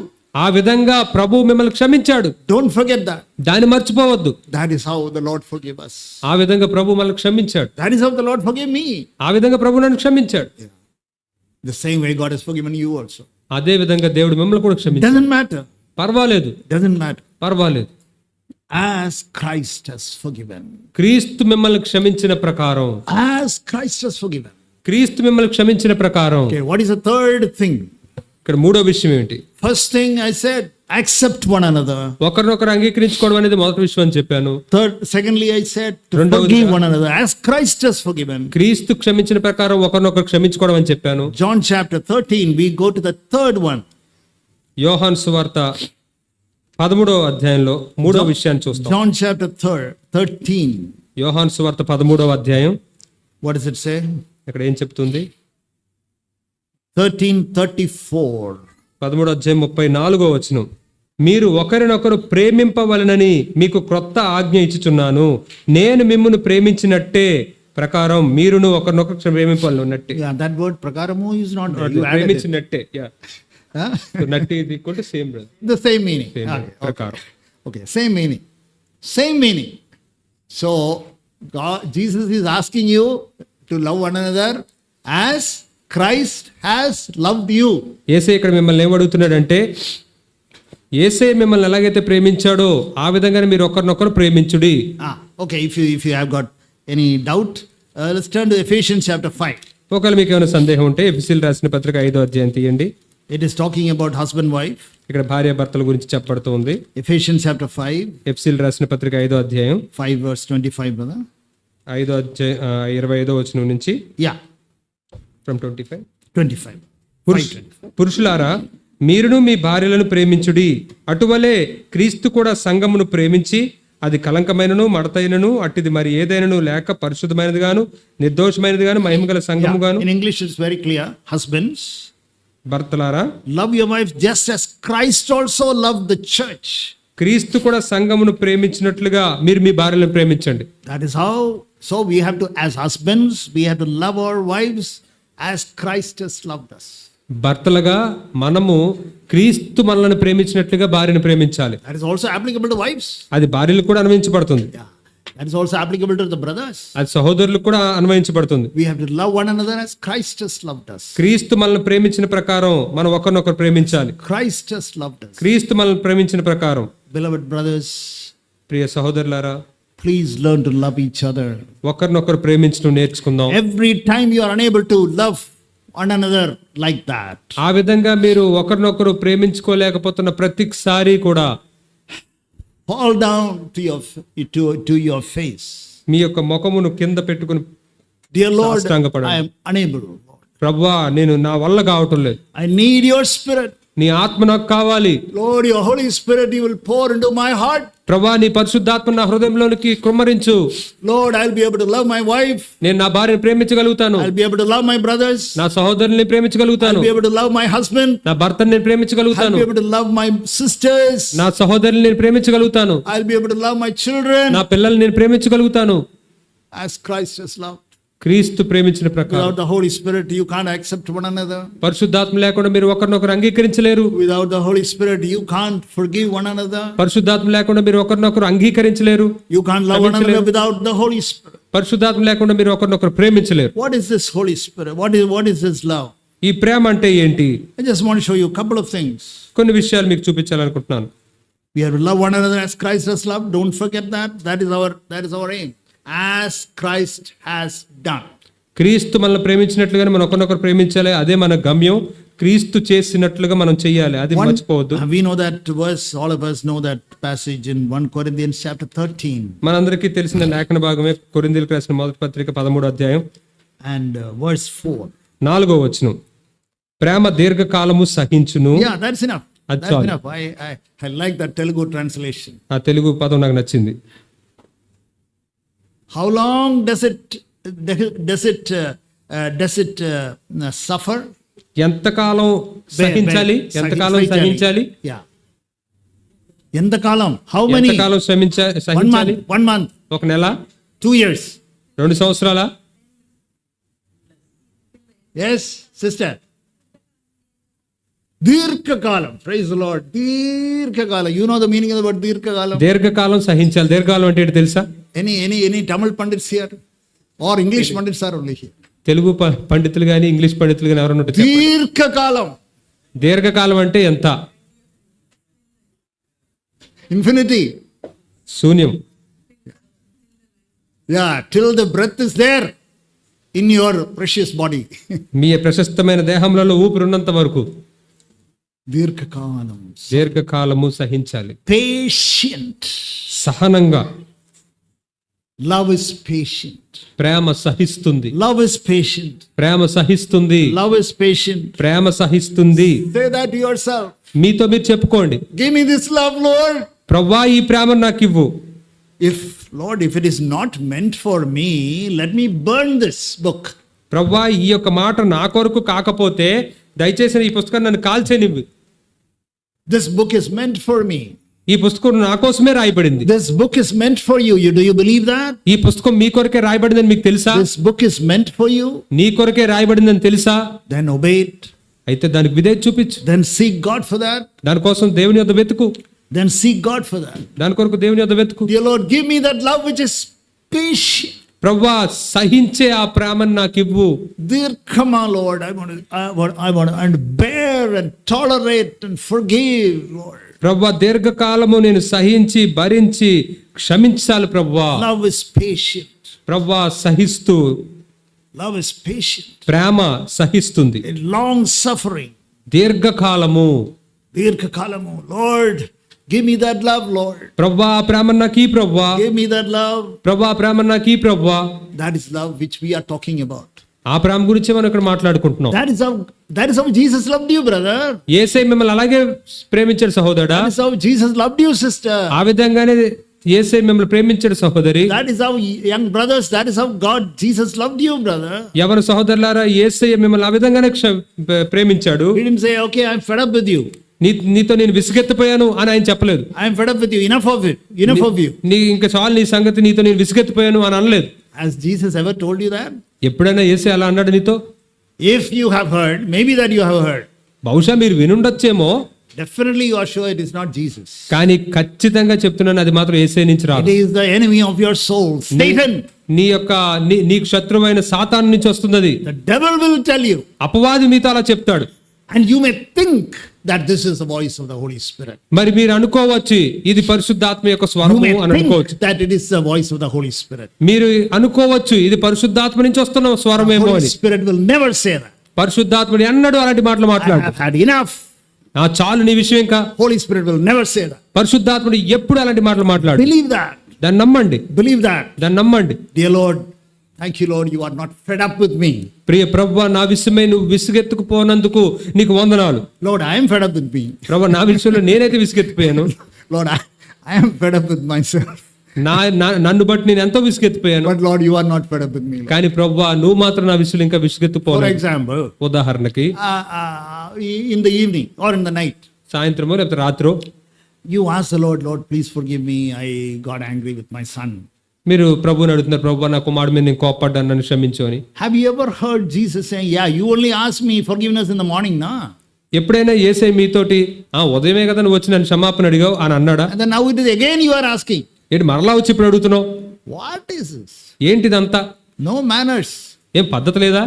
ఆ విధంగా ప్రభు మిమ్మల్ని క్షమించాడు. Don't forget that. దాన్ని మర్చిపోవద్దు. That is how the Lord forgave us. ఆ విధంగా ప్రభు మనల్ని క్షమించాడు. That is how the Lord forgave me. ఆ విధంగా ప్రభు నన్ను క్షమించాడు. The same way God has forgiven you also. అదే విధంగా దేవుడు మిమ్మల్ని కూడా క్షమించాడు. Doesn't matter. పర్వాలేదు, Doesn't matter. పర్వాలేదు. As Christ has forgiven. క్రీస్తు మిమ్మల్ని క్షమించిన ప్రకారం. As Christ has forgiven. క్రీస్తు మిమ్మల్ని క్షమించిన ప్రకారం. Okay, what is the third thing? ఇక్కడ మూడో విషయం ఏంటి? First thing I said, accept one another. ఒకరినొకరు అంగీకరించుకోవడం అనేది మొదటి విషయం అని చెప్పాను. Secondly, I said to forgive one another as Christ has forgiven. క్రీస్తు క్షమించిన ప్రకారం ఒకరినొకరు క్షమించుకోవడం అని చెప్పాను. John chapter 13, we go to the third one. యోహాను సువార్త 13వ అధ్యాయంలో మూడో విషయాన్ని చూస్తాం. John chapter 13. యోహాను సువార్త 13వ అధ్యాయం. What does it say? ఇక్కడ ఏం చెప్తుంది? 13:34. 13వ అధ్యాయం 34వ వచనం. మీరు ఒకరినొకరు ప్రేమింపవలనని మీకు క్రొత్త ఆజ్ఞ ఇచ్చుచున్నాను, నేను మిమ్మును ప్రేమించినట్టే ప్రకారం మీరును ఒకరినొకరు ప్రేమింపవలనట్టే. Yeah, that word prakaramu is not there. You added it. ప్రేమించినట్టే. Yeah. Huh? So Natti is equal to same, brother. The same meaning. Same Okay, ప్రకారం. okay, same meaning. Same meaning. So Jesus is asking you to love one another as Christ has loved you. యేసే ఇక్కడ మిమ్మల్ని ఏమడుగుతున్నాడంటే, యేసే మిమ్మల్ని ఎలాగైతే ప్రేమించాడో ఆ విధంగానే మీరు ఒకరినొకరు ప్రేమించుడి. Okay, if you have got any doubt, let's turn to Ephesians chapter 5. ఒకవేళ మీకు ఏమైనా సందేహం ఉంటే ఎఫెసీయులకు రాసిన పత్రిక 5వ అధ్యాయం తీయండి. It is talking about husband wife. ఇక్కడ భార్య భర్తల గురించి చెప్పబడుతూ ఉంది. Ephesians chapter 5. ఎఫెసీయులకు రాసిన పత్రిక 5వ అధ్యాయం 5 verse 25, brother. 5వ అధ్యాయం 25వ వచనం నుంచి. Yeah. From 25. 25. పురుషులారా మీరును మీ భార్యలను ప్రేమించుడి, అటువలే క్రీస్తు కూడా సంఘమును ప్రేమించి అది కలంకమైనను మడతైనను అట్టిది మరి ఏదైనను లేక పరిశుద్ధమైనది గాను నిర్దోషమైనది గాను మహిమగల సంఘము గాను. In English it's very clear. Husbands, భర్తలారా love your wives just as Christ also loved the church. క్రీస్తు కూడా సంఘమును ప్రేమించినట్లుగా మీరు మీ భార్యలను ప్రేమించండి. That is how. So we have to, as husbands, we have to love our wives as Christ has loved us. భర్తలుగా మనము క్రీస్తు మనల్ని ప్రేమించినట్లుగా భార్యను ప్రేమించాలి. That is also applicable to wives. అది భార్యలకు కూడా అన్వయించబడుతుంది. Yeah. That is also applicable to the brothers. అది సహోదరులకు కూడా అన్వయించబడుతుంది. We have to love one another as Christ has loved us. క్రీస్తు మనల్ని ప్రేమించిన ప్రకారం మనం ఒకరినొకరు ప్రేమించాలి. Christ has loved us. క్రీస్తు మనల్ని ప్రేమించిన ప్రకారం. Beloved brothers, ప్రియ సహోదరులారా, please learn to love each other. ఒకరినొకరు ప్రేమించడం నేర్చుకుందాం. Every time you are unable to love one another like that, ఆ విధంగా మీరు ఒకరినొకరు ప్రేమించుకోలేకపోతున్న ప్రతిసారి కూడా fall down to your face. మీ యొక్క ముఖమును కింద పెట్టుకుని, Dear Lord, సాష్టాంగపడండి. I am unable. ప్రభువా నేను నా వల్ల కావటం లేదు, I need your spirit. నీ ఆత్మ నాకు కావాలి. Lord, your Holy Spirit you will pour into my heart. ప్రభువా నీ పరిశుద్ధాత్మ నా హృదయంలోనికి కుమ్మరించు. Lord, I'll be able to love my wife. నేను నా భార్యను ప్రేమించగలుగుతాను. I'll be able to love my brothers. నా సహోదరుని ప్రేమించగలుగుతాను. I'll be able to love my husband. నా భర్తను నేను I'll ప్రేమించగలుగుతాను. be able to love my sisters. నా సహోదరుని నేను ప్రేమించగలుగుతాను. I'll be able to love my children నా పిల్లల్ని నేను ప్రేమించగలుగుతాను. as Christ has loved. క్రీస్తు ప్రేమించిన ప్రకారం. Without the Holy Spirit you can't accept one another. పరిశుద్ధాత్మ లేకుండా మీరు ఒకరినొకరు అంగీకరించలేరు. Without the Holy Spirit you can't forgive one another. పరిశుద్ధాత్మ లేకుండా మీరు ఒకరినొకరు అంగీకరించలేరు. You can't love one another without the Holy Spirit. పరిశుద్ధాత్మ లేకుండా మీరు ఒకరినొకరు ప్రేమించలేరు. What is this Holy Spirit? What is this love? ఈ ప్రేమ అంటే ఏంటి? I just want to show you a couple of things. కొన్ని విషయాలు మీకు చూపించాలనుకుంటున్నాను. We have to love one another as Christ has loved. Don't forget that. That is our aim. As Christ has done. క్రీస్తు మనల్ని ప్రేమించినట్లుగానే మనం ఒకరినొకరు ప్రేమించాలి. అదే మన గమ్యం. క్రీస్తు చేసినట్లుగా మనం చేయాలి. అది మర్చిపోవద్దు. We know that verse. All of us know that passage in 1 Corinthians chapter 13. మనందరికీ తెలిసిన లేఖన భాగమే కొరింథీయులకు రాసిన మొదటి పత్రిక 13వ అధ్యాయం and verse 4. 4వ వచనం. ప్రేమ దీర్ఘకాలము సహించును. Yeah, that's enough. That's enough. I like that Telugu translation. ఆ తెలుగు పదం నాకు నచ్చింది. How long does it suffer? ఎంతకాలం సహించాలి? ఎంతకాలం సహించాలి? Yeah. ఎంతకాలం? How many? ఎంతకాలం సహించాలి? 1 month. ఒక నెల? 2 years. 2 సంవత్సరాల? Yes, sister. దీర్ఘకాలం. Praise the Lord. దీర్ఘకాలం. You know the meaning of the word దీర్ఘకాలం? దీర్ఘకాలం సహించాలి. దీర్ఘకాలం అంటే ఏంటి తెలుసా? Any Tamil pandits here or English pandits are only here? Telugu పండితులు గాని ఇంగ్లీష్ పండితులు గాని ఎవరైనా ఉంటే దీర్ఘకాలం. దీర్ఘకాలం అంటే ఎంత? Infinity. శూన్యం. Yeah, till the breath is there in your precious body. మీ ప్రశస్తమైన దేహంలో ఊపిరి ఉన్నంత వరకు దీర్ఘకాలం. దీర్ఘకాలము సహించాలి. Patient. సహనంగా. Love is patient. Prema సహిస్తుంది. Love is patient. Prema సహిస్తుంది. Love is patient. Prema సహిస్తుంది. Say that to yourself. మీతో మీరు చెప్పుకోండి. Give me this love, Lord. ప్రభువా ఈ ప్రేమ నాకు ఇవ్వు. Lord, if it is not meant for me, let me burn this book. ప్రభువా ఈ యొక్క మాట నా కొరకు కాకపోతే దయచేసి ఈ పుస్తకాన్ని నన్ను కాల్చేనివ్వు. This book is meant for me. ఈ పుస్తకం నా కోసమే రాయబడింది. This book is meant for you. Do you believe that? ఈ పుస్తకం మీ కొరకే రాయబడిందని మీకు తెలుసా? This book is meant for you. నీ కొరకే రాయబడిందని తెలుసా? Then obey it. అయితే దానికి విధేయత చూపించు. Then seek God for that. దానికోసం దేవుని యొద్ద వెతుకు. Then seek God for that. దాని కొరకు దేవుని యొద్ద వెతుకు. Dear Lord, give me that love which is patient. ప్రభువా సహించే ఆ ప్రేమను నాకు ఇవ్వు. Dirghama, Lord, I want to and bear and tolerate and forgive, Lord. ప్రభువా దీర్ఘకాలము నేను సహించి భరించి క్షమించాలి ప్రభువా. Love is patient. ప్రభువా సహిస్తూ, Love is patient. Prema సహిస్తుంది. Long suffering. దీర్ఘకాలము. Dirghakalamu, Lord, give me that love, Lord. ప్రభువా ఆ ప్రేమ నాకు ఈ ప్రభువా. Give me that love. ప్రభువా ప్రేమ నాకు ఈ ప్రభువా. That is love which we are talking about. ఆ ప్రేమ గురించి మనం ఇక్కడ మాట్లాడుకుంటున్నాం. That is how Jesus loved you, brother. యేసయ్య మిమ్మల్ని అలాగే ప్రేమించాడు సహోదరుడా. That is how Jesus loved you, sister. ఆ విధంగానే యేసయ్య మిమ్మల్ని ప్రేమించాడు సహోదరి. That is how, young brothers, that is how God, Jesus loved you, brother. ఎవరు సహోదరులారా, యేసయ్య మిమ్మల్ని ఆ విధంగానే ప్రేమించాడు. He didn't say, okay, I'm fed up with you. నీతో నేను విసుగెత్తిపోయాను అని ఆయన చెప్పలేదు. I'm fed up with you. Enough of it. Enough of you. నీ ఇంకా చాలు నీ సంగతి, నీతో నేను విసుగెత్తిపోయాను అని అనలేదు. Has Jesus ever told you that? ఎప్పుడైనా యేసయ్య అలా అన్నాడు నీతో? If you have heard, maybe that you have heard. బహుశా మీరు వినుండొచ్చేమో, Definitely you are sure it is not Jesus. కానీ ఖచ్చితంగా చెప్తున్నాను అది మాత్రం యేసయ్య నుంచి It రాదు. is the enemy of your soul, Satan. నీకు శత్రువైన సాతాను నుంచి వస్తుంది అది. The devil will tell you. అపవాది మీతో అలా చెప్తాడు. And you may think that this is the voice of the Holy Spirit. మరి మీరు అనుకోవచ్చు ఇది పరిశుద్ధాత్మ యొక్క You స్వరము may అని అనుకోవచ్చు. think that it is the voice of the Holy Spirit. మీరు అనుకోవచ్చు ఇది పరిశుద్ధాత్మ నుంచి వస్తున్న The స్వరమేమో Holy అని. Spirit will never say that. పరిశుద్ధాత్ముడు ఎన్నడూ అలాంటి మాటలు I మాట్లాడు. have had enough. చాలు నీ విషయం ఇంకా. Holy Spirit will never say that. పరిశుద్ధాత్ముడు ఎప్పుడు అలాంటి మాటలు మాట్లాడు. Believe that. దాన్ని నమ్మండి, Believe that. దాన్ని నమ్మండి. Dear Lord, thank you, Lord, you are not fed up with me. ప్రియ ప్రభువా నా విషయమై నువ్వు విసుగెత్తుకుపోనందుకు నీకు వందనాలు. Lord, I am fed up with me. ప్రభువా నా విషయంలో నేనైతే విసుగెత్తిపోయాను. Lord, I am fed up with myself. నన్ను బట్టి నేను ఎంతో విసుగెత్తిపోయాను. But Lord, you are not fed up with me. Lord. కానీ ప్రభువా నువ్వు మాత్రం నా విషయంలో ఇంకా For విసుగెత్తిపోలేదు. example, ఉదాహరణకి in the evening or in the night, సాయంత్రమో లేకపోతే రాత్రో you ask the Lord, Lord, please forgive me. I got angry with my son. మీరు ప్రభువుని అడుగుతున్నారు, ప్రభువా నా కుమారుడు మీద నేను కోపడ్డాను, నన్ను క్షమించు అని. Have you ever heard Jesus saying, yeah, you only ask me forgiveness in the morning, na? ఎప్పుడైనా యేసయ్య మీతోటి ఉదయమే కదా నువ్వు వచ్చి నన్ను క్షమాపణ అడిగావు అని అన్నాడా? And then now it is again you are asking. ఏంటి మరలా వచ్చి ఇప్పుడు అడుగుతున్నావు? What is this? ఏంటిదంతా? No manners. ఏం పద్ధతి లేదా?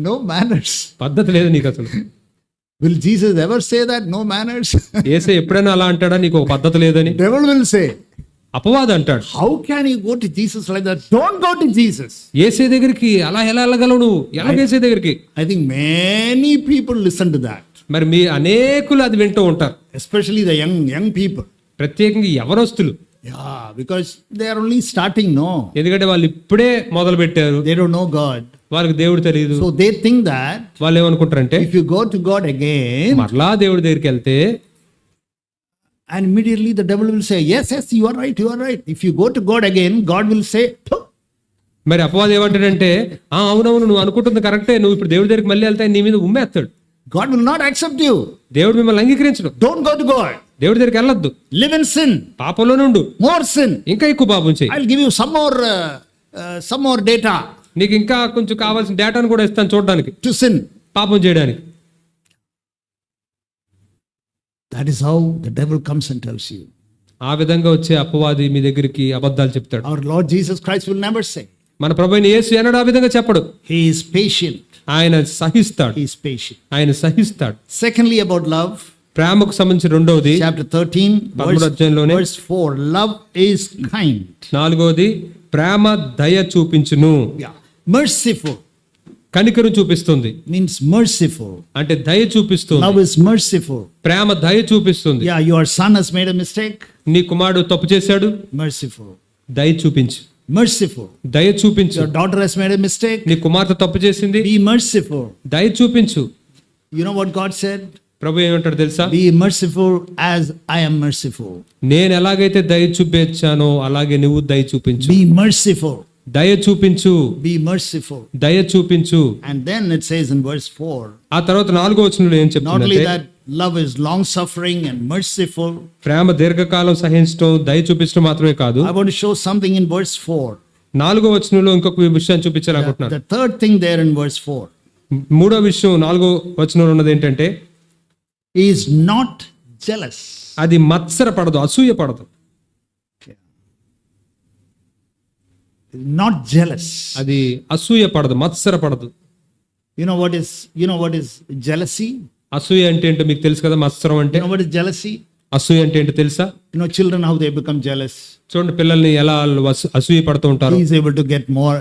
No manners. పద్ధతి లేదు నీకు అసలు. Will Jesus ever say that? No manners. యేసయ్య ఎప్పుడైనా అలా అంటాడా నీకు ఒక పద్ధతి లేదని? Devil will say. అపవాది అంటాడు. How can you go to Jesus like that? Don't go to Jesus. యేసయ్య దగ్గరికి అలా ఎలా వెళ్ళగలవు నువ్వు? ఎలా యేసయ్య దగ్గరికి? I think many people listen to that. మరి మీ అనేకులు అది వింటూ ఉంటారు, Especially the young people. ప్రత్యేకంగా యవనస్తులు. Yeah, because they are only starting, no. ఎందుకంటే వాళ్ళు ఇప్పుడే మొదలు పెట్టారు, They don't know God. వాళ్ళకి దేవుడు తెలియదు. So they think that వాళ్ళు ఏమనుకుంటారంటే if you go to God again, మరలా దేవుడి దగ్గరికి వెళ్తే and immediately the devil will say, yes, you are right, you are right. If you go to God again, God will say, "Pho." మరి అపవాది ఏమంటాడంటే అవునవును నువ్వు అనుకుంటుంది కరెక్టే, నువ్వు ఇప్పుడు దేవుడి దగ్గరికి మళ్ళీ వెళ్తే నీ మీద ఉమ్మేస్తాడు. God will not accept you. దేవుడు మిమ్మల్ని అంగీకరించడు. Don't go to God. దేవుడి దగ్గరికి వెళ్ళొద్దు, Live in sin. పాపంలో నుండు, More sin. ఇంకా ఎక్కువ పాపం చేయి. I'll give you some more data నీకు ఇంకా కొంచెం కావాల్సిన డేటాను కూడా ఇస్తాను చూడడానికి, to sin. పాపం చేయడానికి. That is how the devil comes and tells you. ఆ విధంగా వచ్చే అపవాది మీ దగ్గరికి అబద్ధాలు చెప్తాడు. Our Lord Jesus Christ will never say. మన ప్రభువైన యేసు ఎన్నడూ ఆ విధంగా చెప్పడు. He is patient. ఆయన సహిస్తాడు, He is patient. ఆయన సహిస్తాడు. Secondly, about love, ప్రేమకు సంబంధించి రెండవది chapter 13, verse 4. Love is kind. నాలుగవది ప్రేమ దయ చూపించును. Yeah. Merciful కనికరం చూపిస్తుంది, means merciful. అంటే దయ చూపిస్తుంది. Love is merciful. ప్రేమ దయ చూపిస్తుంది. Yeah, your son has made a mistake. నీ కుమారుడు తప్పు చేశాడు, Merciful. దయ చూపించు. Merciful. దయ చూపించు. Your daughter has made a mistake. నీ కుమార్తె తప్పు చేసింది, Be merciful. దయ చూపించు. You know what God said? ప్రభు ఏమంటాడు తెలుసా? Be merciful as I am merciful. నేను ఎలాగైతే దయ చూపించానో అలాగే నువ్వు దయ చూపించు. Be merciful. దయ చూపించు, Be merciful. దయ చూపించు. And then it says in verse 4, ఆ తర్వాత 4వ వచనంలో ఏం not only చెప్తుందంటే that love is long suffering and merciful. ప్రేమ దీర్ఘకాలం సహించడం, దయ చూపించడం మాత్రమే కాదు. I want to show something in verse 4. 4వ వచనంలో ఇంకొక విషయాన్ని చూపించాలనుకుంటున్నాను. The third thing there in verse 4 మూడో విషయం 4వ వచనంలో ఉన్నది ఏంటంటే is not jealous. అది మత్సర పడదు, అసూయ పడదు. not jealous. అది అసూయ పడదు, మత్సర పడదు. You know what is jealousy? అసూయ అంటే ఏంటో మీకు తెలుసు కదా. మత్సరం అంటే You know what is jealousy? అసూయ అంటే ఏంటో తెలుసా? You know children how they become jealous. చూడండి పిల్లల్ని ఎలా వాళ్ళు అసూయ పడుతూ ఉంటారు. He is able to get more.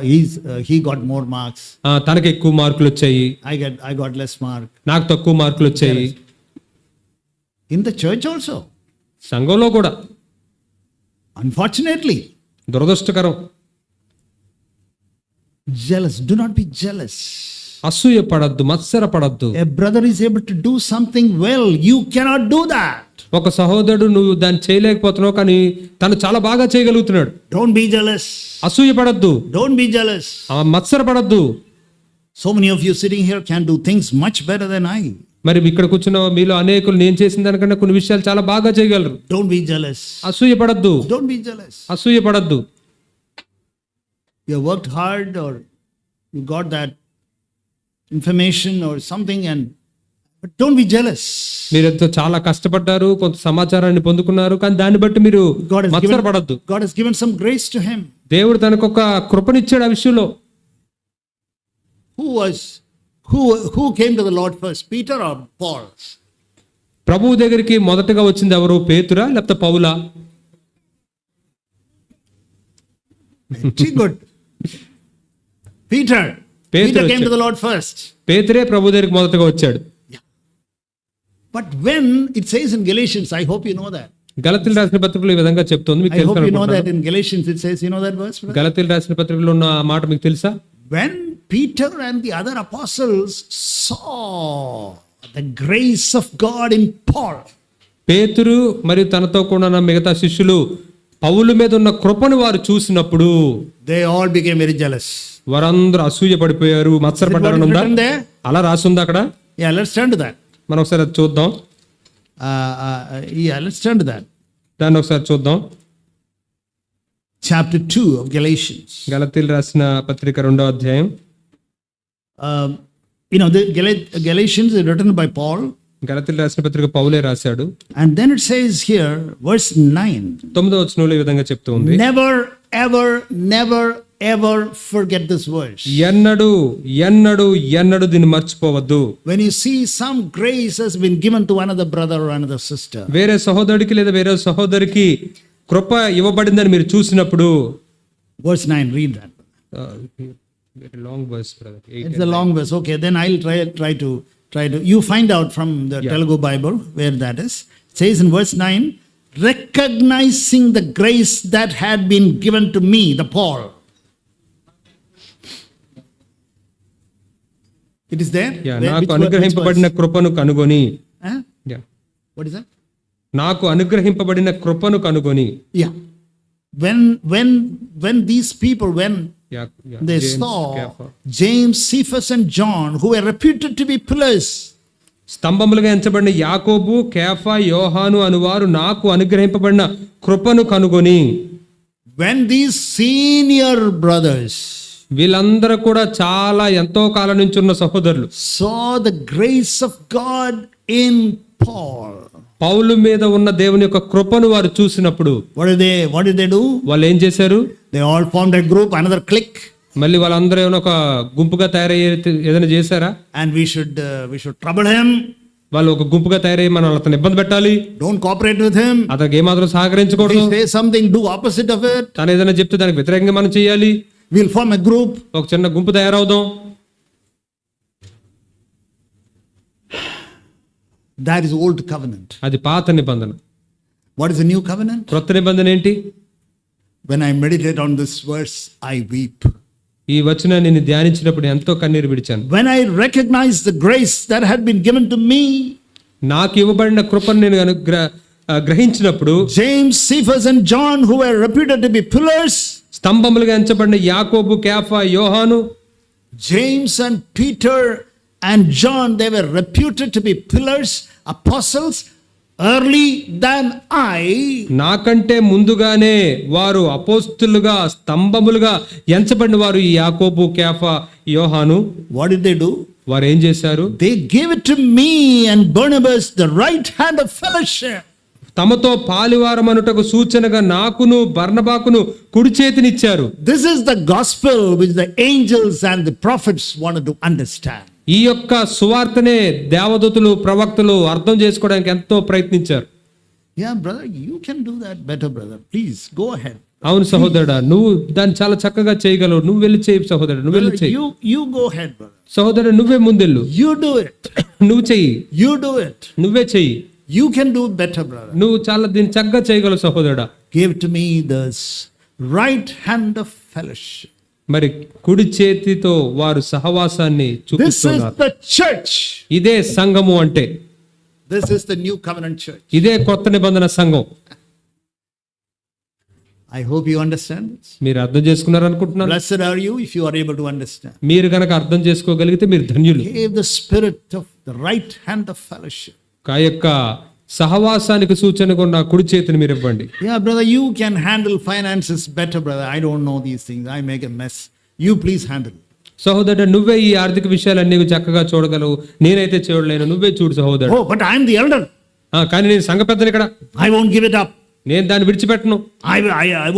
He got more marks. తనకి ఎక్కువ మార్కులు వచ్చాయి, I got less mark. నాకు తక్కువ మార్కులు వచ్చాయి. In the church also. సంఘంలో కూడా Unfortunately. దురదృష్టకరం. Jealous. Do not be jealous. అసూయ పడద్దు, మత్సర పడద్దు. A brother is able to do something well. You cannot do that. ఒక సహోదరుడు నువ్వు దాన్ని చేయలేకపోతున్నావు, కానీ తను చాలా బాగా చేయగలుగుతున్నాడు. Don't be jealous. అసూయ పడద్దు, Don't be jealous. మత్సర పడద్దు. So many of you sitting here can do things much better than I. మరి ఇక్కడ కూర్చున్న మీలో అనేకులు నేను చేసిన దానికన్నా కొన్ని విషయాలు చాలా బాగా చేయగలరు. Don't be jealous. అసూయ పడద్దు, Don't be jealous. అసూయ పడద్దు. You have worked hard or you got that information or something, but don't be jealous. మీరు ఎంతో చాలా కష్టపడ్డారు, కొంత సమాచారాన్ని పొందుకున్నారు, కానీ దాన్ని బట్టి మీరు మత్సర పడద్దు. God has given some grace to him. దేవుడు తనకు ఒక కృపనిచ్చాడు ఆ విషయంలో. Who came to the Lord first, Peter or Paul? ప్రభువు దగ్గరికి మొదటగా వచ్చింది ఎవరు? పేతురా లేకపోతే పౌలా? Very good. Peter came to the Lord first. పేతురే ప్రభు దగ్గరికి మొదటగా వచ్చాడు. But when it says in Galatians, I hope you know that. గలతీలు రాసిన పత్రికలో ఈ విధంగా చెప్తోంది, మీకు I hope you know తెలుసు. that in Galatians it says, you know that verse? గలతీలు రాసిన పత్రికలో ఉన్న ఆ మాట మీకు తెలుసా? When Peter and the other apostles saw the grace of God in Paul, పేతురు మరియు తనతో కూడా ఉన్న మిగతా శిష్యులు పౌలు మీద ఉన్న కృపను వారు చూసినప్పుడు they all became very jealous. వారందరూ అసూయ పడిపోయారు, మత్సరపడ్డారు. ఉందా? అలా రాసుంది అక్కడ. Yeah, let's turn to that. మనం ఒకసారి అది చూద్దాం. Let's turn to that. దాన్ని ఒకసారి చూద్దాం. Chapter 2 of Galatians. గలతీలు రాసిన పత్రిక 2వ అధ్యాయం. The Galatians is written by Paul. గలతీలు రాసిన పత్రిక పౌలే రాశాడు. And then it says here, verse 9. 9వ వచనంలో ఈ విధంగా చెప్తూ ఉంది. Never ever forget this verse. ఎన్నడు దీన్ని మర్చిపోవద్దు. When you see some grace has been given to another brother or another sister. వేరే సహోదరుడికి లేదా వేరే సహోదరికి కృప ఇవ్వబడిందని మీరు చూసినప్పుడు. Verse 9, read that. Very long verse, brother. It's a long verse. Okay, then I'll try to you find out from the Telugu Bible where that is. It says in verse 9, recognizing the grace that had been given to me, the Paul. It is there? నాకు అనుగ్రహింపబడిన కృపను కనుగొని. What is that? నాకు అనుగ్రహింపబడిన కృపను కనుగొని. Yeah. When these people, they saw James, Cephas and John, who were reputed to be pillars. స్తంభములుగా ఎంచబడిన యాకోబు, కేఫా, యోహాను అనువారు నాకు అనుగ్రహింపబడిన కృపను కనుగొని. When these senior brothers, వీళ్ళందరూ కూడా చాలా ఎంతో కాలం నుంచి ఉన్న సహోదరులు, saw the grace of God in Paul, పౌలు మీద ఉన్న దేవుని యొక్క కృపను వారు చూసినప్పుడు what did they do? వాళ్ళు ఏం చేశారు? They all formed a group, another clique. మళ్ళీ వాళ్ళందరూ ఏమైనా ఒక గుంపుగా తయారయ్యే ఏదైనా చేశారా? And we should trouble him. వాళ్ళు ఒక గుంపుగా తయారయ్యి మనం అతను ఇబ్బంది పెట్టాలి, don't cooperate with him, అతనికి ఏమాత్రం సహకరించకూడదు, say something, do opposite of it. తను ఏదైనా చెప్తే దానికి వ్యతిరేకంగా మనం చేయాలి. We'll form a group. ఒక చిన్న గుంపు తయారవుదాం. That is old covenant. అది పాత నిబంధన. What is the new covenant? క్రొత్త నిబంధన ఏంటి? When I meditate on this verse, I weep. ఈ వచనాన్ని నేను ధ్యానించినప్పుడు ఎంతో కన్నీరు విడిచాను. When I recognize the grace that had been given to me, నాకు ఇవ్వబడిన కృపను నేను గ్రహించినప్పుడు, James, Cephas and John, who were reputed to be pillars, స్తంభములుగా ఎంచబడిన యాకోబు, కేఫా, యోహాను, James and Peter and John, they were reputed to be pillars, apostles, early than I. నాకంటే ముందుగానే వారు అపోస్తులుగా, స్తంభములుగా ఎంచబడిన వారు ఈ యాకోబు, కేఫా, యోహాను. What did they do? వారు ఏం చేశారు? They gave it to me and Barnabas, the right hand of fellowship. తమతో పాలివారమనుటకు సూచనగా నాకును బర్నబాకును కుడి చేతినిచ్చారు. This is the gospel which the angels and the prophets wanted to understand. ఈ యొక్క సువార్తనే దేవదూతలు ప్రవక్తలు అర్థం చేసుకోవడానికి ఎంతో ప్రయత్నించారు. Yeah, brother, you can do that better, brother. Please go ahead. అవును సహోదరుడా, నువ్వు దాన్ని చాలా చక్కగా చేయగలవు. నువ్వు వెళ్ళి చేయి సహోదరుడు, నువ్వు వెళ్ళి చేయి. You go ahead, brother. సహోదరుడు నువ్వే ముందెళ్ళు, You do it. నువ్వు చెయ్యి, You do it. నువ్వే చెయ్యి. You can do better, brother. నువ్వు చాలా దీన్ని చక్కగా చేయగలవు సహోదరుడా. Give to me this right hand of fellowship. మరి కుడి చేతితో వారు సహవాసాన్ని This is చూపిస్తున్నారు. the church. ఇదే సంఘము అంటే, This is the new covenant church. ఇదే కొత్త నిబంధన సంఘం. I hope you understand this. మీరు అర్థం చేసుకున్నారు అనుకుంటున్నాను. Blessed are you if you are able to understand. మీరు గనక అర్థం చేసుకోగలిగితే మీరు ధన్యులు. Gave the spirit of the right hand of fellowship. ఆ యొక్క సహవాసానికి సూచనగా ఉన్న కుడి చేతిని మీరు ఇవ్వండి. Yeah, brother, you can handle finances better, brother. I don't know these things. I make a mess. You please handle. సహోదరుడు, నువ్వే ఈ ఆర్థిక విషయాలన్నీ చక్కగా చూడగలవు, నేనైతే చూడలేను, నువ్వే చూడు సహోదరుడు. Oh, but I am the elder. కానీ నేను సంఘ పెద్దని ఇక్కడ, I won't give it up. నేను దాన్ని విడిచిపెట్టను. I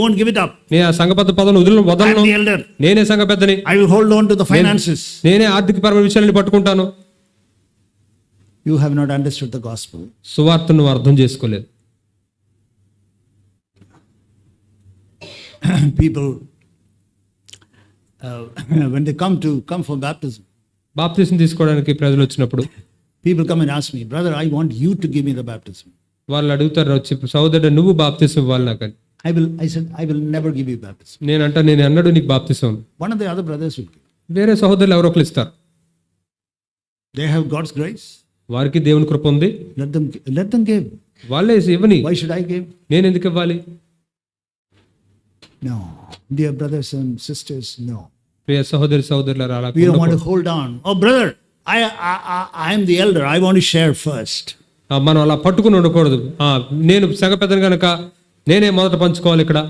won't give it up. నేను ఆ సంఘ పెద్ద పదవిని I am వదలను. the elder. నేనే సంఘ పెద్దని, I will hold on to the finances. నేనే ఆర్థిక పరమైన విషయాలను పట్టుకుంటాను. You have not understood the gospel. సువార్తను నువ్వు అర్థం చేసుకోలేదు. People, when they come for baptism, బాప్తిసం తీసుకోవడానికి ప్రజలు వచ్చినప్పుడు people come and ask me, brother, I want you to give me the baptism. వాళ్ళు అడుగుతారు వచ్చి, సహోదరుడు నువ్వు బాప్తిసం ఇవ్వాలి నాకని. I said, I will never give you baptism. నేను అన్నాడు నీకు బాప్తిసం. One of the other brothers will give. వేరే సహోదరులు ఎవరో ఒకరు ఇస్తారు. They have God's grace. వారికి దేవుని కృప ఉంది, Let them give. వాళ్ళే ఇవ్వని. Why should I give? నేను ఎందుకు ఇవ్వాలి? No, dear brothers and sisters, no. ప్రియ సహోదరులు అలా We don't want to hold on. Oh, brother, I am the elder. I want to share first. మనం అలా పట్టుకుని ఉండకూడదు. నేను సంఘ పెద్దను కనుక నేనే మొదట పంచుకోవాలి ఇక్కడ.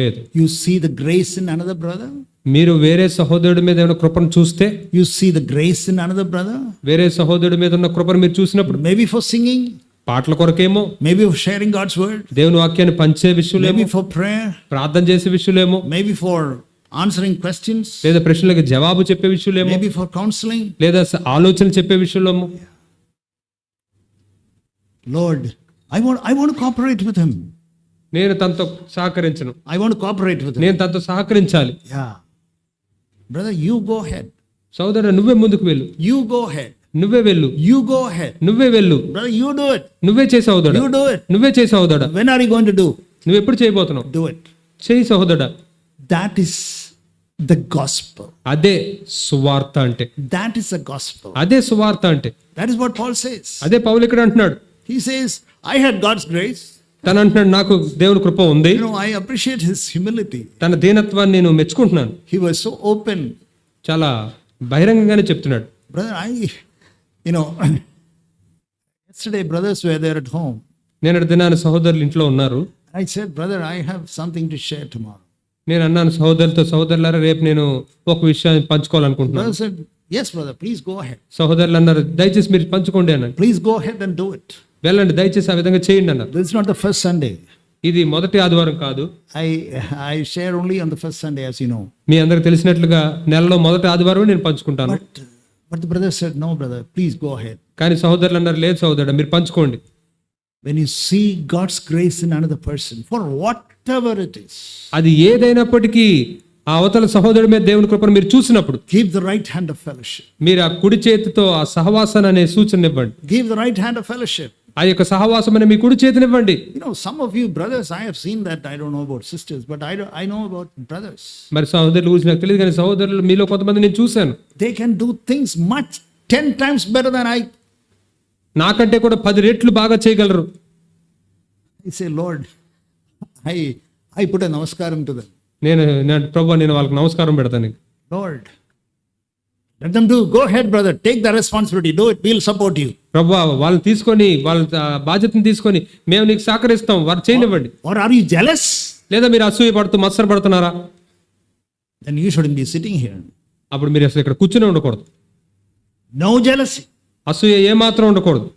లేదు. You see the grace in another brother? మీరు వేరే సహోదరుడి మీద ఏమైనా కృపను చూస్తే, You see the grace in another brother? వేరే సహోదరుడి మీద ఉన్న కృపను మీరు చూసినప్పుడు, Maybe for singing, పాటల కొరకేమో, maybe for sharing God's word, దేవుని వాక్యాన్ని పంచే విషయంలేమో, maybe for prayer, ప్రార్థన చేసే విషయంలేమో, maybe for answering questions, లేదా ప్రశ్నలకు జవాబు చెప్పే విషయంలేమో, maybe for counseling. లేదా ఆలోచన చెప్పే విషయంలోమో. Lord, I want to cooperate with him. నేను తనతో సహకరించను, I want to cooperate with him. నేను తనతో సహకరించాలి. Yeah. Brother, you go ahead. సోదరుడు నువ్వే ముందుకు వెళ్ళు, You go ahead. నువ్వే వెళ్ళు, You go ahead. నువ్వే వెళ్ళు, Brother, you do it. నువ్వే చేయి సహోదరుడా, You do it. నువ్వే చేయి సహోదరుడా. When are you going to do? నువ్వు ఎప్పుడు చేయబోతున్నావు? Do it. చేయి సహోదరుడా. That is the gospel. అదే సువార్త అంటే, That is the gospel. అదే సువార్త అంటే. That is what Paul says. అదే పౌలు ఇక్కడ అంటున్నాడు. He says, I had God's grace. తను అంటున్నాడు నాకు దేవుని కృప ఉంది. I appreciate his humility. తన దీనత్వాన్ని నేను మెచ్చుకుంటున్నాను. He was so open. చాలా బహిరంగంగానే చెప్తున్నాడు. Brother, yesterday brothers were there at home. నేను దినాన్ని సహోదరులు ఇంట్లో ఉన్నారు. I said, brother, I have something to share tomorrow. నేను అన్నాను సహోదరులారా రేపు నేను ఒక విషయాన్ని పంచుకోవాలనుకుంటున్నాను. Brother said, yes, brother, please go ahead. సహోదరులు అన్నారు దయచేసి మీరు పంచుకోండి అన్నారు. Please go ahead and do it. వెళ్ళండి దయచేసి ఆ విధంగా చేయండి అన్నారు. This is not the first Sunday. ఇది మొదటి ఆదివారం కాదు. I share only on the first Sunday, as you know. మీ అందరికి తెలిసినట్లుగా నెలలో మొదటి ఆదివారం నేను పంచుకుంటాను. But the brother said, no, brother, please go ahead. కానీ సహోదరులు అన్నారు లేదు సహోదరుడు మీరు పంచుకోండి. When you see God's grace in another person, for whatever it is, అది ఏదైనప్పటికీ ఆ అవతల సహోదరుడి మీద దేవుని కృపను మీరు చూసినప్పుడు, give the right hand of fellowship. మీరు ఆ కుడి చేతితో ఆ సహవాసన అనే సూచన ఇవ్వండి. Give the right hand of fellowship. ఆ యొక్క సహవాసం అనే మీ కుడి చేతినివ్వండి. Some of you brothers, I have seen that. I don't know about sisters, but I know about brothers. మరి సహోదరులు గురించి నాకు తెలియదు, కానీ సహోదరులు మీలో కొంతమంది నేను చూశాను. They can do things 10 times better than I. నాకంటే కూడా 10 రెట్లు బాగా చేయగలరు. I say, Lord, I put a namaskaram to them. నేను ప్రభువా నేను వాళ్ళకి నమస్కారం పెడతాను. Lord, let them do. Go ahead, brother. Take the responsibility. Do it. We'll support you. ప్రభువా వాళ్ళని తీసుకొని వాళ్ళ బాధ్యతను తీసుకొని మేము నీకు సహకరిస్తాం, వారు చేయనివ్వండి. Or are you jealous? లేదా మీరు అసూయ పడుతూ మత్సర పడుతున్నారా? Then you shouldn't be sitting here. అప్పుడు మీరు అసలు ఇక్కడ కూర్చుని ఉండకూడదు. No jealousy. అసూయ ఏమాత్రం ఉండకూడదు.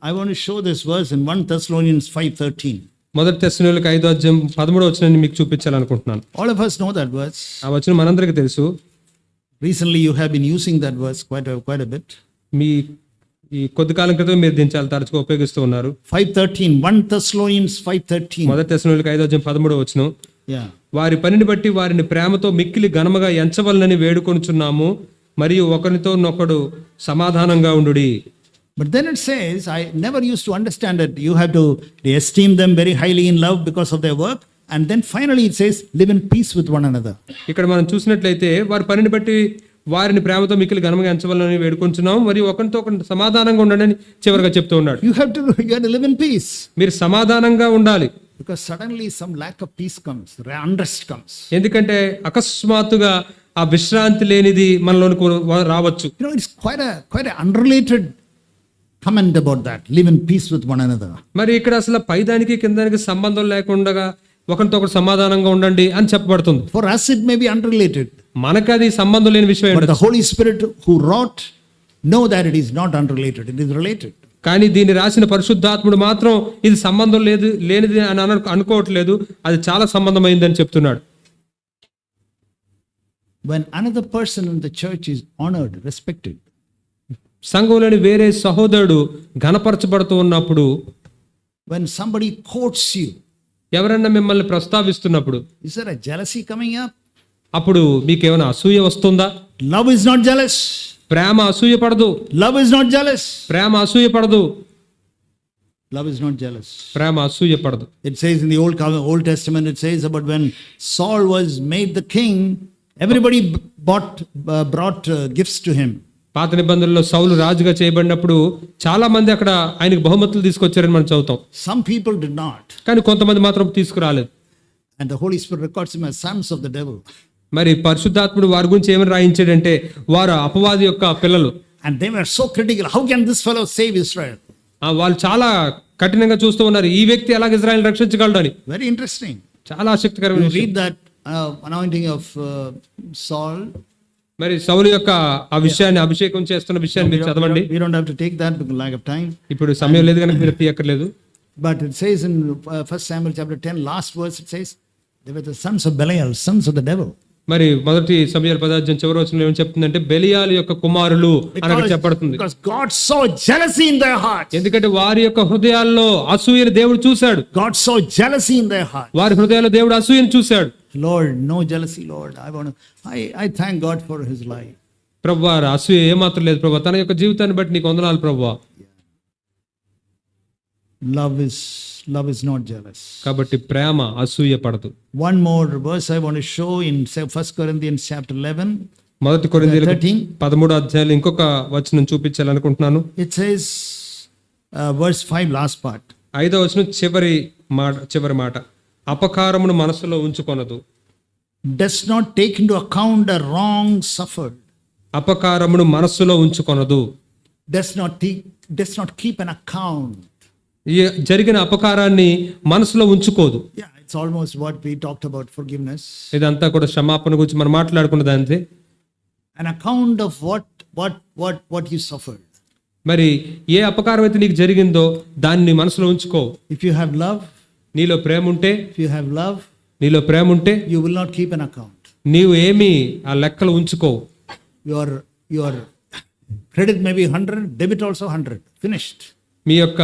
I want to show this verse in 1 Thessalonians 5:13. మొదటి తెస్సలోనికైయులకు 5:13 మీకు చూపించాలనుకుంటున్నాను. All of us know that verse. ఆ వచనం మనందరికీ తెలుసు. Recently you have been using that verse quite a bit. మీ ఈ కొద్ది కాలం క్రితం మీరు దీన్ని చాలా తరచుగా ఉపయోగిస్తూ ఉన్నారు. 5:13, 1 Thessalonians 5:13. మొదటి తెస్సలోనికైయులకు 5:13 వచనం. Yeah. వారి పనిని బట్టి వారిని ప్రేమతో మిక్కిలి ఘనముగా ఎంచవలనని వేడుకొనుచున్నాము, మరియు ఒకరితో నొకడు సమాధానంగా ఉండుడి. But then it says, I never used to understand that you have to esteem them very highly in love because of their work. And then finally it says, live in peace with one another. ఇక్కడ మనం చూసినట్లయితే వారి పనిని బట్టి వారిని ప్రేమతో మిక్కిలి ఘనముగా ఎంచవలనని వేడుకొంచున్నాము, మరియు ఒకరితో ఒకరు సమాధానంగా ఉండండి అని చివరిగా చెప్తూ ఉన్నాడు. You have to live in peace. మీరు సమాధానంగా ఉండాలి. Because suddenly some lack of peace comes, unrest comes. ఎందుకంటే అకస్మాత్తుగా ఆ విశ్రాంతి లేనిది మనలోనికి రావచ్చు. You know, it's quite a unrelated comment about that. Live in peace with one another. మరి ఇక్కడ అసలు పైదానికి కిందానికి సంబంధం లేకుండా ఒకరితో ఒకరు సమాధానంగా ఉండండి అని చెప్పబడుతుంది. For us it may be unrelated. మనకు అది సంబంధం లేని విషయం. But the Holy Spirit who wrote know that it is not unrelated. It is related. కానీ దీన్ని రాసిన పరిశుద్ధాత్ముడు మాత్రం ఇది సంబంధం లేనిది అని అనుకోవట్లేదు, అది చాలా సంబంధమైందని చెప్తున్నాడు. When another person in the church is honored, respected, సంఘంలోని వేరే సహోదరుడు ఘనపరచబడుతూ ఉన్నప్పుడు, when somebody quotes you, ఎవరన్నా మిమ్మల్ని ప్రస్తావిస్తున్నప్పుడు, is there a jealousy coming up? అప్పుడు మీకేమైనా అసూయ వస్తుందా? Love is not jealous. ప్రేమ అసూయ పడదు. Love is not jealous. ప్రేమ అసూయ పడదు. Love is not jealous. ప్రేమ అసూయ పడదు. It says in the Old Testament, it says about when Saul was made the king, everybody brought gifts to him. పాత నిబంధనలో సౌలు రాజుగా చేయబడినప్పుడు చాలా మంది అక్కడ ఆయనకు బహుమతులు తీసుకొచ్చారని మనం చదువుతాం. Some people did not. కానీ కొంతమంది మాత్రం తీసుకురాలేదు. And the Holy Spirit records them as sons of the devil. మరి పరిశుద్ధాత్ముడు వారి గురించి ఏమని రాయించాడంటే వారు అపవాది యొక్క పిల్లలు. And they were so critical. How can this fellow save Israel? వాళ్ళు చాలా కఠినంగా చూస్తూ ఉన్నారు, ఈ వ్యక్తి ఎలాగ ఇజ్రాయెల్ రక్షించగలడని. Very interesting. చాలా ఆసక్తికరమైన You విషయం. read that anointing of Saul. మరి సౌలు యొక్క ఆ విషయాన్ని అభిషేకం చేస్తున్న విషయాన్ని మీరు చదవండి. We don't have to take that because lack of time. ఇప్పుడు సమయం లేదు కనుక మీరు తీయక్కర్లేదు. But it says in 1 Samuel chapter 10, last verse, it says, they were the sons of Belial, sons of the devil. మరి మొదటి సమయాల 10 చివరి వచనంలో ఏమని చెప్తుందంటే బెలియాలు యొక్క కుమారులు అని అక్కడ చెప్పబడుతుంది. Because God saw jealousy in their hearts. ఎందుకంటే వారి యొక్క హృదయాల్లో అసూయను దేవుడు చూశాడు. God saw jealousy in their hearts. వారి హృదయాల్లో దేవుడు అసూయను చూశాడు. Lord, no jealousy, Lord. I thank God for his life. ప్రభువా, అసూయ ఏమాత్రం లేదు ప్రభువా, తన యొక్క జీవితాన్ని బట్టి నీకు వందనాలు ప్రభువా. Love is not jealous. కాబట్టి ప్రేమ అసూయ పడదు. One more verse I want to show in 1 Corinthians chapter 11. మొదటి కొరింథీయులకు 13వ అధ్యాయంలో ఇంకొక వచనం చూపించాలనుకుంటున్నాను. It says verse 5, last part. 5వ వచనం చివరి మాట. అపకారమును మనసులో ఉంచుకొనదు. Does not take into account the wrong suffered. అపకారమును మనసులో ఉంచుకొనదు. Does not keep an account. జరిగిన అపకారాన్ని మనసులో ఉంచుకోదు. Yeah, it's almost what we talked about, forgiveness. ఇదంతా కూడా క్షమాపణ గురించి మనం మాట్లాడుకున్నది అంతే. An account of what you suffered. మరి ఏ అపకారం అయితే నీకు జరిగిందో దాన్ని మనసులో ఉంచుకో. If you have love, నీలో ప్రేమ ఉంటే, నీలో ప్రేమ ఉంటే you will not keep an account. నీవు ఏమి ఆ లెక్కలు ఉంచుకో. Your credit may be 100, debit also 100. Finished. మీ యొక్క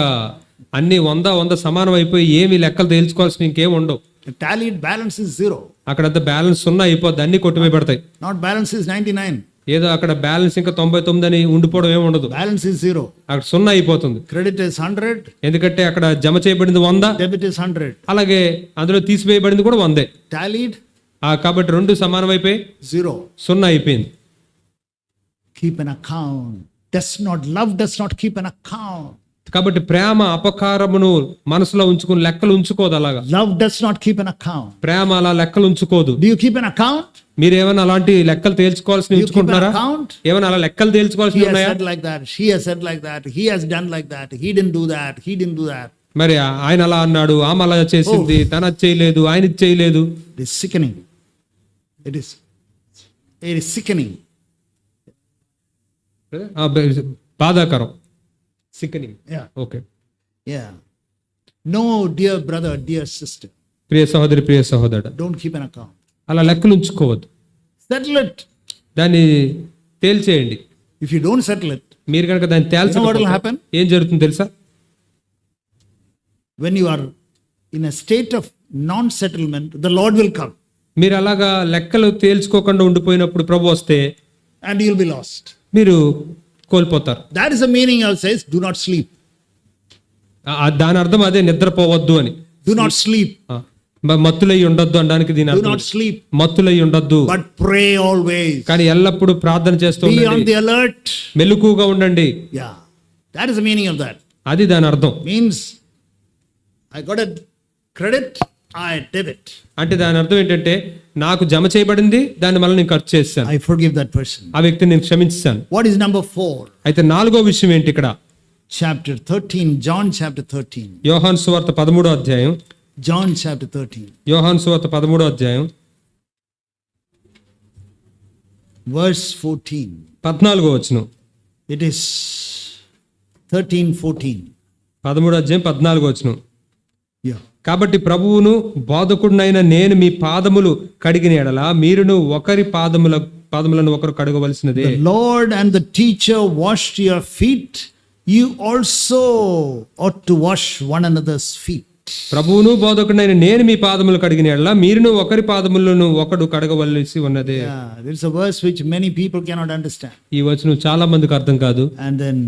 అన్ని 100 సమానం అయిపోయి ఏమి లెక్కలు తేల్చుకోవాల్సిన ఇంకేం ఉండవు. Tallied balance is 0. అక్కడంతా బ్యాలెన్స్ 0 అయిపోద్ది, అన్ని కొట్టివేయబడతాయి. Not balance is 99. ఏదో అక్కడ బ్యాలెన్స్ ఇంకా 99 అని ఉండిపోవడం ఏమి ఉండదు. Balance is 0. అక్కడ 0 అయిపోతుంది. Credit is 100. ఎందుకంటే అక్కడ జమ చేయబడింది 100, debit is 100. అలాగే అందులో తీసివేయబడింది కూడా 100. Tallied. కాబట్టి రెండు సమానం అయిపోయి 0 అయిపోయింది. Keep an account. Love does not keep an account. కాబట్టి ప్రేమ అపకారమును మనసులో ఉంచుకుని లెక్కలు ఉంచుకోదు. అలాగా Love does not keep an account. ప్రేమ అలా లెక్కలు ఉంచుకోదు. Do you keep an account? మీరు ఏమైనా అలాంటి లెక్కలు తేల్చుకోవాల్సి ఉంచుకుంటున్నారా? ఏమైనా అలా లెక్కలు తేల్చుకోవాల్సి ఉన్నాయా? He has said like that, she has said like that, he has done like that, he didn't do that, he didn't do that. మరి ఆయన అలా అన్నాడు, ఆమె అలా చేసింది, తన చేయలేదు, ఆయన చేయలేదు. It is sickening. It is sickening. బాధాకరం. సిక్కనింగ్. Yeah. Okay. Yeah. No, dear brother, dear sister, ప్రియ సహోదరి, ప్రియ సహోదరుడు, don't keep an account. అలా లెక్కలు ఉంచుకోవద్దు. Settle it. దాన్ని తేల్చేయండి. If you don't settle it, మీరు కనుక దాన్ని you know what will తేల్చకపోతే happen? ఏం జరుగుతుందో తెలుసా? When you are in a state of non-settlement, the Lord will come మీరు అలాగా లెక్కలు తేల్చుకోకుండా ఉండిపోయినప్పుడు ప్రభు వస్తే and you'll be lost. మీరు కోల్పోతారు. That is the meaning of says, do not sleep. దాని అర్థం అదే, నిద్రపోవద్దు అని. Do not sleep. మత్తులై ఉండొద్దు అనడానికి దీని Do అర్థం. not sleep. మత్తులై ఉండొద్దు, But pray always. కానీ ఎల్లప్పుడూ ప్రార్థన చేస్తూ Be on ఉండండి, the alert. మెలకువగా ఉండండి. Yeah. That is the meaning of that. అది దాని అర్థం. Means I got a credit, I debit. అంటే దాని అర్థం ఏంటంటే, నాకు జమ చేయబడింది, దాన్ని మళ్ళీ నేను ఖర్చు చేస్తాను, I forgive that person. ఆ వ్యక్తిని నేను క్షమించాను. What is number 4? అయితే 4వ విషయం ఏంటి ఇక్కడ? Chapter 13, John chapter 13. యోహాను సువార్త 13వ అధ్యాయం. John chapter 13, యోహాను సువార్త 13వ అధ్యాయం verse 14. 14వ వచనం. It is 13, 14. 13వ అధ్యాయం 14వ వచనం. Yeah. కాబట్టి ప్రభువును బోధకుడినైన నేను మీ పాదములు కడిగిన ఎడల మీరును ఒకరి పాదములను ఒకరు కడగవలసినదే. The Lord and the teacher washed your feet. You also ought to wash one another's feet. ప్రభువును బోధకుడినైన నేను మీ పాదములు కడిగిన ఎడల మీరును ఒకరి పాదములను ఒకడు కడగవలసి ఉన్నదే. Yeah, there is a verse which many people cannot understand. ఈ వచనం చాలా మందికి అర్థం కాదు. And then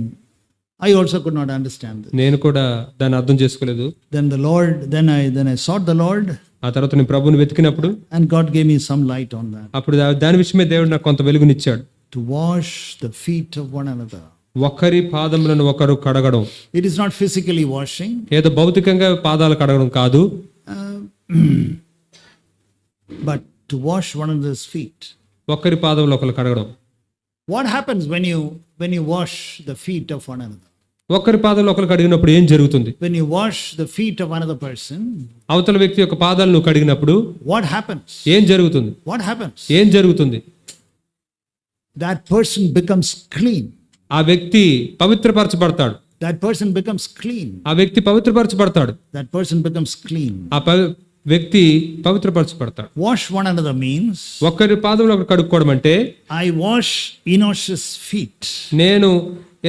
I also could not understand this. నేను కూడా దాన్ని అర్థం చేసుకోలేదు. Then I sought the Lord, ఆ తర్వాత నేను ప్రభువుని వెతికినప్పుడు and God gave me some light on that. అప్పుడు దాని విషయమే దేవుడు నాకు కొంత వెలుగునిచ్చాడు. To wash the feet of one another. ఒకరి పాదములను ఒకరు కడగడం. It is not physically washing. ఏదో భౌతికంగా పాదాలు కడగడం కాదు, But to wash one another's feet. ఒకరి పాదములు ఒకరు కడగడం. What happens when you wash the feet of one another? ఒకరి పాదాలు ఒకరు కడిగినప్పుడు ఏం జరుగుతుంది? When you wash the feet of another person, అవతల వ్యక్తి యొక్క పాదాలు నువ్వు కడిగినప్పుడు what happens? ఏం జరుగుతుంది? What happens? ఏం జరుగుతుంది? That person becomes clean. ఆ వ్యక్తి పవిత్రపరచబడతాడు. That person becomes clean. ఆ వ్యక్తి పవిత్రపరచబడతాడు. That person becomes clean. ఆ వ్యక్తి పవిత్రపరచబడతాడు. Wash one another means ఒకరి పాదములు ఒకరు కడుక్కోవడం అంటే, I wash Enos's feet. నేను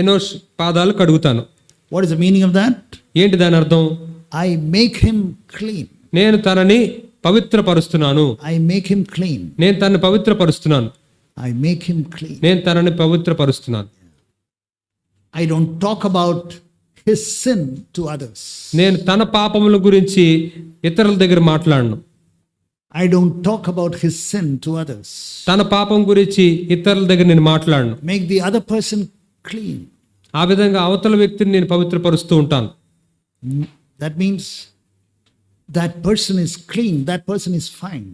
ఎనోష్ పాదాలు కడుగుతాను. What is the meaning of that? ఏంటి దాని అర్థం? I make him clean. నేను తనని పవిత్రపరుస్తున్నాను. I make him clean. నేను తనని పవిత్రపరుస్తున్నాను. I make him clean. నేను తనని పవిత్రపరుస్తున్నాను. I don't talk about his sin to others. నేను తన పాపముల గురించి ఇతరుల దగ్గర మాట్లాడను. I don't talk about his sin to others. తన పాపం గురించి ఇతరుల దగ్గర నేను మాట్లాడను. Make the other person clean. ఆ విధంగా అవతల వ్యక్తిని నేను పవిత్రపరుస్తూ ఉంటాను. That means that person is clean, that person is fine.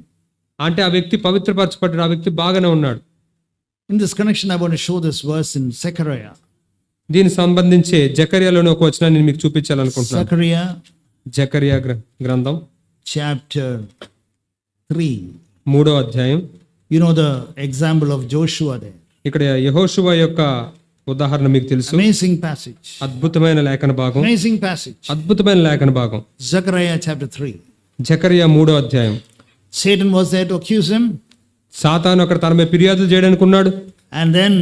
అంటే ఆ వ్యక్తి పవిత్రపరచబడ్డాడు, ఆ వ్యక్తి బాగానే ఉన్నాడు. In this connection, I want to show this verse in Zechariah. దీనికి సంబంధించి జకర్యాలోని ఒక వచనాన్ని నేను మీకు చూపించాలనుకుంటున్నాను. Zechariah జకర్యా గ్రంథం chapter 3. 3వ అధ్యాయం. You know the example of Joshua there. ఇక్కడ యెహోషువ యొక్క ఉదాహరణ మీకు తెలుసు. Amazing passage. అద్భుతమైన లేఖన భాగం. Amazing passage. అద్భుతమైన లేఖన భాగం. Zechariah chapter 3. జకర్యా 3వ అధ్యాయం. Satan was there to accuse him. సాతాను అక్కడ తన మీద ఫిర్యాదులు చేయడానికి ఉన్నాడు. And then,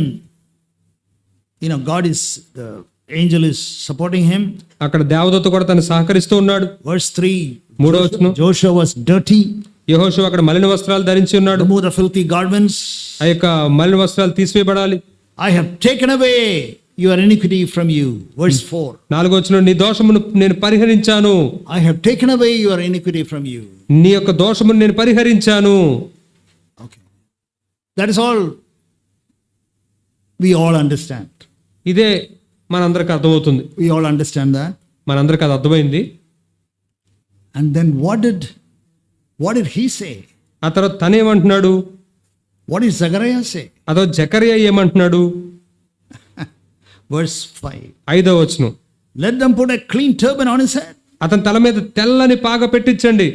the angel is supporting him. అక్కడ దేవదూత కూడా తను సహకరిస్తూ ఉన్నాడు. Verse 3. 3వ వచనం. Joshua was dirty. యెహోషువ అక్కడ మలిన వస్త్రాలు ధరించి ఉన్నాడు. Remove the filthy garments. ఆ యొక్క మలిన వస్త్రాలు తీసివేయబడాలి. I have taken away your iniquity from you. Verse 4. 4వ వచనం, నీ దోషమును నేను పరిహరించాను. I have taken away your iniquity from you. నీ యొక్క దోషమును నేను పరిహరించాను. Okay. That is all we all understand. ఇదే మనందరికి అర్థమవుతుంది. We all understand that. మనందరికి అది అర్థమైంది. And then what did he say? ఆ తర్వాత తనేమంటున్నాడు? What did Zechariah say? అదో జకర్యా ఏమంటున్నాడు? Verse 5. 5వ వచనం, Let them put a clean turban on his head. అతని తల మీద తెల్లని పాగ పెట్టించండి.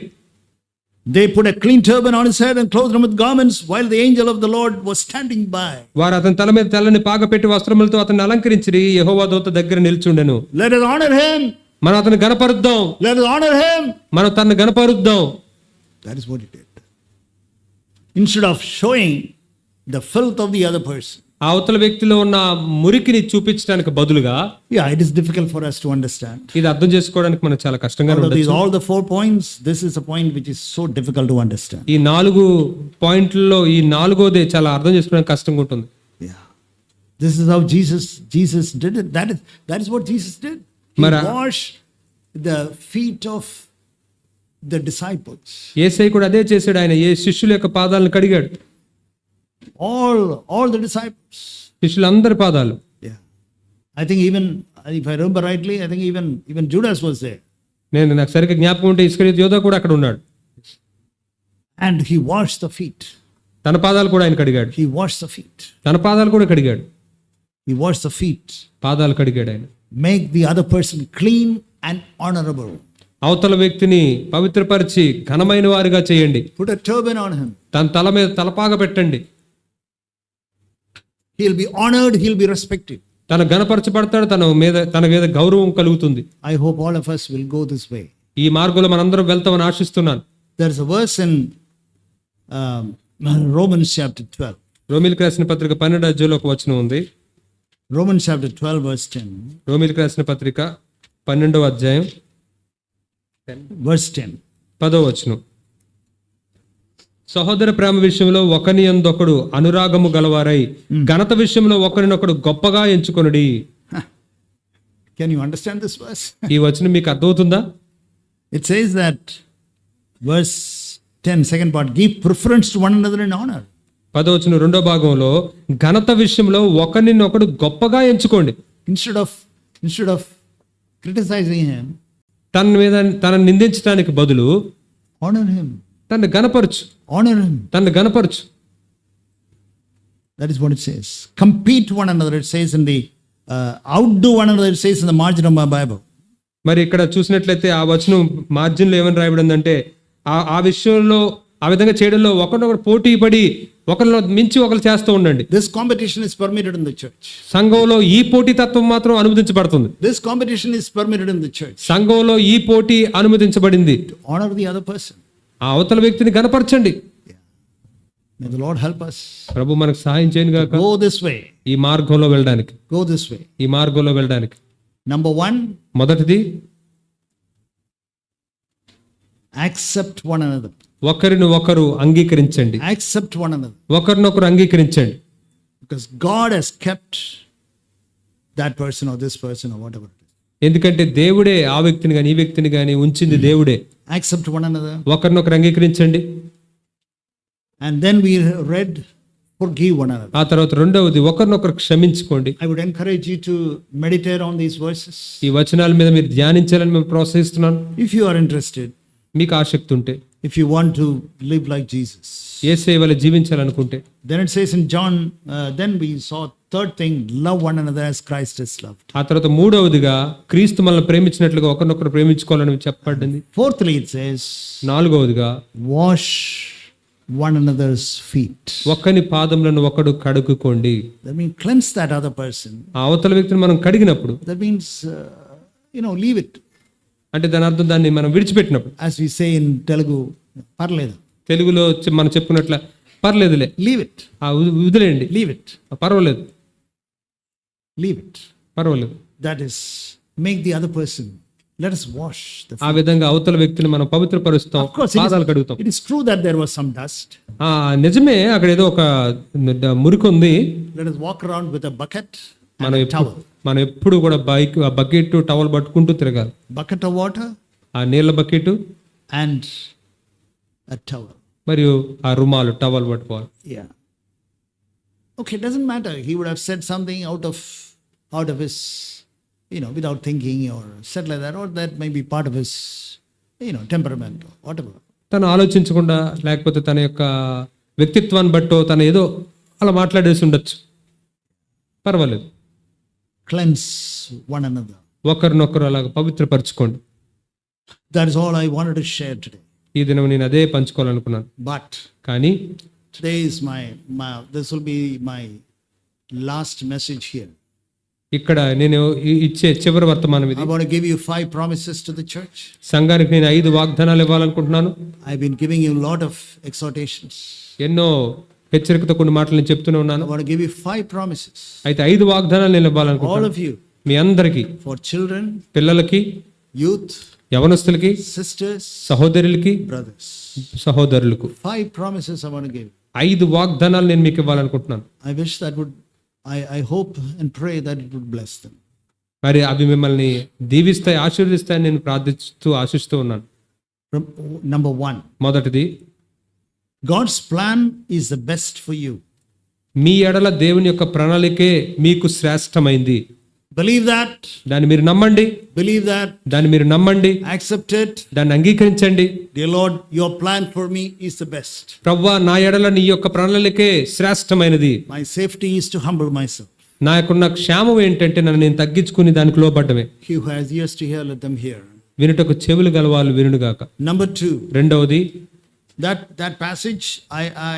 They put a clean turban on his head and clothed him with garments while the angel of the Lord was standing by. వారు అతని తల మీద తెల్లని పాగపెట్టి వస్త్రములతో అతన్ని అలంకరించి యెహోవా దూత దగ్గర నిల్చుండెను. Let us honor him. మనం అతన్ని గణపరుద్దాం. Let us honor him. మనం తనని గణపరుద్దాం. That is what he did. Instead of showing the filth of the other person. ఆ అవతల వ్యక్తిలో ఉన్న మురికిని చూపించడానికి బదులుగా, Yeah, it is difficult for us to understand. ఇది అర్థం చేసుకోవడానికి మనకు చాలా కష్టంగా Out of these, ఉండొచ్చు. all the 4 points, this is a point which is so difficult to understand. ఈ 4 పాయింట్లలో ఈ 4వది చాలా అర్థం చేసుకోవడానికి కష్టంగా ఉంటుంది. Yeah. This is how Jesus did it. That is what Jesus did. He washed the feet of the disciples. యేసయ్య కూడా అదే చేశాడు. ఆయన ఏ శిష్యుల యొక్క పాదాలను కడిగాడు. All the disciples. శిష్యులందరి పాదాలు. Yeah. I think even, if I remember rightly, I think even Judas was there. నాకు సరిగ్గా జ్ఞాపకం ఉంటే ఇస్కరియోతు యోధా కూడా అక్కడ ఉన్నాడు. And he washed the feet. తన పాదాలు కూడా ఆయన కడిగాడు. He washed the feet. తన పాదాలు కూడా కడిగాడు. He washed the feet. పాదాలు కడిగాడు ఆయన. Make the other person clean and honorable. అవతల వ్యక్తిని పవిత్రపరిచి ఘనమైన వారిగా చేయండి. Put a turban on him. తన తల మీద తలపాగ పెట్టండి. He'll be honored, he'll be respected. తన ఘనపరచబడతాడు. తన మీద గౌరవం కలుగుతుంది. I hope all of us will go this way. ఈ మార్గంలో మనందరం వెళ్తామని ఆశిస్తున్నాను. There's a verse in Romans chapter 12. రోమీయులకు రాసిన పత్రిక 12వ అధ్యాయంలో ఒక వచనం ఉంది. Romans chapter 12 verse 10. రోమీయులకు రాసిన పత్రిక 12వ అధ్యాయం verse 10. 10వ వచనం. సహోదర ప్రేమ విషయంలో ఒకని యందొకడు అనురాగము గలవారై ఘనత విషయంలో ఒకరినొకడు గొప్పగా ఎంచుకొనుడి. Can you understand this verse? ఈ వచనం మీకు అర్థమవుతుందా? It says that verse 10 second part, give preference to one another in honor. 10వ వచనం 2వ భాగంలో ఘనత విషయంలో ఒకరినొకడు గొప్పగా ఎంచుకోండి. Instead of criticizing him, తనని నిందించడానికి బదులు honor him. తనని గణపరచు. Honor him. తనని గణపరచు. That is what it says. Compete one another. It says in the outdo one another. It says in the margin of my Bible. మరి ఇక్కడ చూసినట్లయితే ఆ వచనం మార్జిన్లో ఏమని రాయబడిందంటే ఆ విషయంలో ఆ విధంగా చేయడంలో ఒకరినొకరు పోటీ పడి ఒకరిలో మించి ఒకరు చేస్తూ ఉండండి. This competition is permitted in the church. సంఘంలో ఈ పోటీ తత్వం మాత్రం అనుమతించబడుతుంది. This competition is permitted in the church. సంఘంలో ఈ పోటీ అనుమతించబడింది. To honor the other person. ఆ అవతల వ్యక్తిని గణపరచండి. May the Lord help us. ప్రభు మనకు సహాయం చేయను గాక. Go this way. ఈ మార్గంలో వెళ్ళడానికి. Go this way. ఈ మార్గంలో వెళ్ళడానికి. Number 1. మొదటిది, accept one another. ఒకరిని ఒకరు అంగీకరించండి. Accept one another. ఒకరినొకరు అంగీకరించండి. Because God has kept that person or this person or whatever it is. ఎందుకంటే దేవుడే ఆ వ్యక్తిని కానీ ఈ వ్యక్తిని కానీ ఉంచింది దేవుడే. Accept one another. ఒకరినొకరు అంగీకరించండి. And then we read, forgive one another. ఆ తర్వాత రెండవది, ఒకరినొకరు క్షమించుకోండి. I would encourage you to meditate on these verses. ఈ వచనాల మీద మీరు ధ్యానించాలని మేము ప్రోత్సహిస్తున్నాను. If you are interested, మీకు ఆసక్తి ఉంటే, if you want to live like Jesus. యేసయ్య వలె జీవించాలనుకుంటే. Then it says in John, then we saw third thing, love one another as Christ is loved. ఆ తర్వాత మూడవదిగా, క్రీస్తు మనల్ని ప్రేమించినట్లుగా ఒకరినొకరు ప్రేమించుకోవాలని చెప్పబడింది. Fourthly it says, నాలుగవదిగా, wash one another's feet. ఒకని పాదములను ఒకడు కడుగుకోండి. That means cleanse that other person. ఆ అవతల వ్యక్తిని మనం కడిగినప్పుడు, That means leave it. అంటే దాని అర్థం దాన్ని మనం విడిచిపెట్టినప్పుడు. As we say in Telugu, parleda. తెలుగులో మనం చెప్పుకున్నట్ల పర్లేదులే, Leave it. వదిలేయండి, Leave it. పర్వాలేదు, Leave it. పర్వాలేదు. That is, make the other person. Let us wash the feet. ఆ విధంగా అవతల వ్యక్తిని మనం పవిత్రపరుస్తాం, Of course, పాదాలు కడుగుతాం. it is true that there was some dust. నిజమే, అక్కడ ఏదో ఒక మురికి ఉంది. Let us walk around with a bucket and మనం a towel. మనం ఎప్పుడు కూడా బకెట్ టవల్ పట్టుకుంటూ తిరగాలి. Bucket of water ఆ నీళ్ళ బకెట్ and a towel. మరియు ఆ రుమాలు టవల్ పట్టుకోవాలి. Yeah. Okay, it doesn't matter. He would have said something out of his, without thinking or said like that, or that may be part of his, temperament or whatever. తను ఆలోచించకుండా, లేకపోతే తన యొక్క వ్యక్తిత్వాన్ని బట్టో తను ఏదో అలా మాట్లాడేసి ఉండొచ్చు. పర్వాలేదు. Cleanse one another. ఒకరినొకరు అలాగ పవిత్రపరచుకోండి. That is all I wanted to share today. ఈ దినం నేను అదే పంచుకోవాలనుకున్నాను. But కానీ today is this will be my last message here. ఇక్కడ నేను ఇచ్చే చివరి వర్తమానం ఇది. I want to give you 5 promises to the church. సంఘానికి నేను 5 వాగ్దానాలు ఇవ్వాలనుకుంటున్నాను. I've been giving you a lot of exhortations. ఎన్నో హెచ్చరికతో కొన్ని మాటలు నేను చెప్తూనే ఉన్నాను. I want to give you 5 promises. అయితే 5 వాగ్దానాలు నేను All ఇవ్వాలనుకుంటున్నాను of you. మీ అందరికీ, For children, పిల్లలకి, youth, యవనస్తులకి, sisters, సహోదరులకి, brothers. సహోదరులకు 5 promises I want to give. 5 వాగ్దానాలు నేను మీకు ఇవ్వాలనుకుంటున్నాను. I wish that would, I hope and pray that it would bless them. మరి అవి మిమ్మల్ని దీవిస్తాయి, ఆశీర్వదిస్తాయని నేను ఆశిస్తూ ఉన్నాను. Number 1. మొదటిది, God's plan is the best for you. మీ ఎడల దేవుని యొక్క ప్రణాళికే మీకు శ్రేష్టమైంది. Believe that. దాన్ని మీరు నమ్మండి. Believe that. దాన్ని మీరు నమ్మండి. Accept it. దాన్ని అంగీకరించండి. Dear Lord, your plan for me is the best. ప్రభువా, నా ఎడల నీ యొక్క ప్రణాళికే శ్రేష్టమైనది. My safety is to humble myself. నా యొక్క క్షేమం ఏంటంటే నన్ను నేను తగ్గించుకుని దానికి లోబడ్డమే. He who has ears to hear, let them hear. వినుటకు చెవులు గలవాళ్ళు వినుగాక. Number 2. రెండవది, That passage,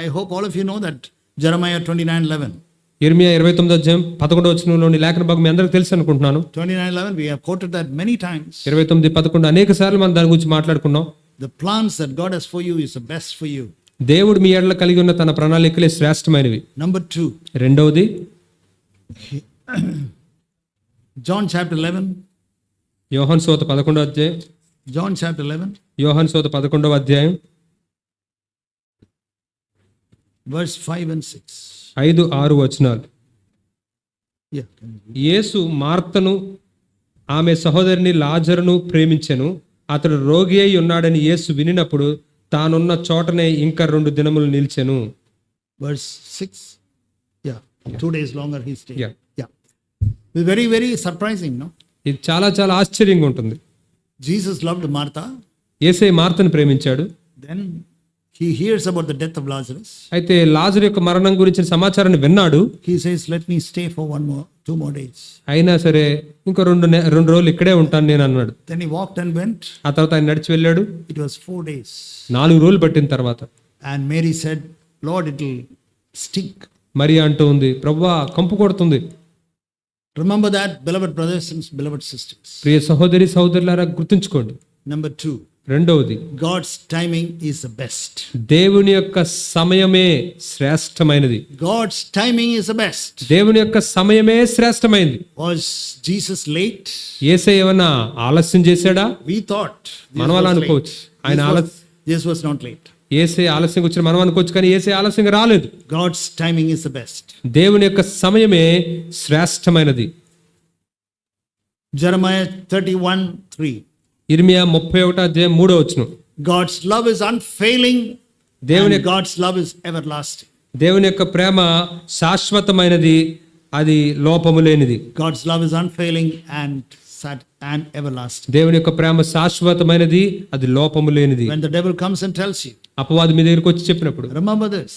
I hope all of you know that Jeremiah 29:11. యిర్మీయా 29:11 లేఖన భాగం మీ అందరికీ తెలుసు అనుకుంటున్నాను. 29:11, we have quoted that many times. 29:11 అనేక సార్లు మనం దాని గురించి మాట్లాడుకున్నాం. The plans that God has for you is the best for you. దేవుడు మీ ఎడల కలిగి ఉన్న తన ప్రణాళికలే శ్రేష్టమైనవి. Number 2. రెండవది, John chapter 11. యోహాను సువార్త 11వ అధ్యాయం. John chapter 11. యోహాను సువార్త 11వ అధ్యాయం verse 5 and 6. 5-6 వచనాలు. Yeah. యేసు మార్తను ఆమె సహోదరిని లాజరును ప్రేమించెను. అతడు రోగి అయి ఉన్నాడని యేసు వినినప్పుడు తానున్న చోటనే ఇంకా 2 దినములు నిలిచెను. Verse 6. Yeah. 2 days longer he stayed. Yeah. It's very, very surprising, no? ఇది చాలా చాలా ఆశ్చర్యంగా ఉంటుంది. Jesus loved Martha. యేసే మార్తను ప్రేమించాడు. Then he hears about the death of Lazarus. అయితే లాజరు యొక్క మరణం గురించిన సమాచారాన్ని విన్నాడు. He says, let me stay for 2 more days. అయినా సరే ఇంకో 2 రోజులు ఇక్కడే ఉంటాను నేను అన్నాడు. Then he walked and went. ఆ తర్వాత ఆయన నడిచి వెళ్ళాడు. It was 4 days. 4 రోజులు పట్టిన తర్వాత And Mary said, Lord, it will stink. Mariya అంటూ ఉంది, ప్రభువా కంపు కొడుతుంది. Remember that, beloved brothers and beloved sisters. ప్రియ సహోదరి సహోదరులారా గుర్తుంచుకోండి. Number 2. రెండవది, God's timing is the best. దేవుని యొక్క సమయమే శ్రేష్టమైనది. God's timing is the best. దేవుని యొక్క సమయమే శ్రేష్టమైనది. Was Jesus late? యేసే ఏమన్నా ఆలస్యం చేశాడా? We thought. మనం అలా అనుకోవచ్చు. ఆయన Jesus was not late. యేసే ఆలస్యంగా వచ్చిన మనం అనుకోవచ్చు, కానీ యేసే ఆలస్యంగా రాలేదు. God's timing is the best. దేవుని యొక్క సమయమే శ్రేష్టమైనది. Jeremiah 31:3. యిర్మీయా 31:3 God's love is unfailing. దేవుని And God's love is everlasting. దేవుని యొక్క ప్రేమ శాశ్వతమైనది, అది లోపము లేనిది. God's love is unfailing and everlasting. దేవుని యొక్క ప్రేమ శాశ్వతమైనది, అది లోపము లేనిది. When the devil comes and tells you, అపవాది మీ దగ్గరికి వచ్చి చెప్పినప్పుడు remember this.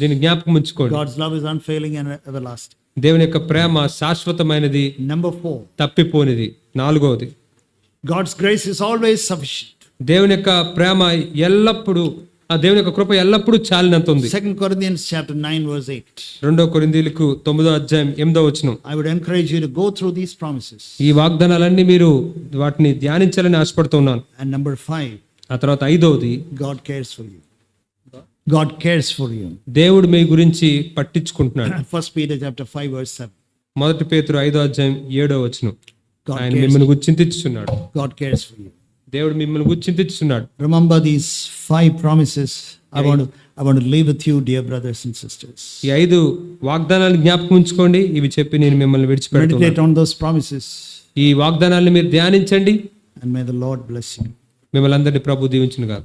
దీన్ని జ్ఞాపకం ఉంచుకోండి. God's love is unfailing and everlasting. దేవుని యొక్క ప్రేమ శాశ్వతమైనది, Number 4. తప్పిపోనిది. 4వది, God's grace is always sufficient. దేవుని యొక్క ప్రేమ ఎల్లప్పుడూ, ఆ దేవుని యొక్క కృప ఎల్లప్పుడూ చాలినంత ఉంది. 2 Corinthians chapter 9 verse 8. 2 కొరింథీయులకు 9:8 I would encourage you to go through these promises. ఈ వాగ్దానాలన్నీ మీరు వాటిని ధ్యానించాలని ఆశపడుతున్నాను. And number 5. ఆ తర్వాత 5వది, God cares for you. God cares for you. దేవుడు మీ గురించి పట్టించుకుంటున్నాడు. 1 Peter chapter 5 verse 7. 1 పేతురు 5:7 God ఆయన cares. మిమ్మల్ని గురించి చింతించుచున్నాడు. God cares for you. దేవుడు మిమ్మల్ని గురించి చింతించుచున్నాడు. Remember these 5 promises. I want to leave with you, dear brothers and sisters. ఈ 5 వాగ్దానాలను జ్ఞాపకం ఉంచుకోండి. ఇవి చెప్పి నేను మిమ్మల్ని విడిచిపెడుతున్నాను. Meditate on those promises. ఈ వాగ్దానాలను మీరు ధ్యానించండి. And may the Lord bless you. మిమ్మల్ని అందరినీ ప్రభు దీవించును గాక.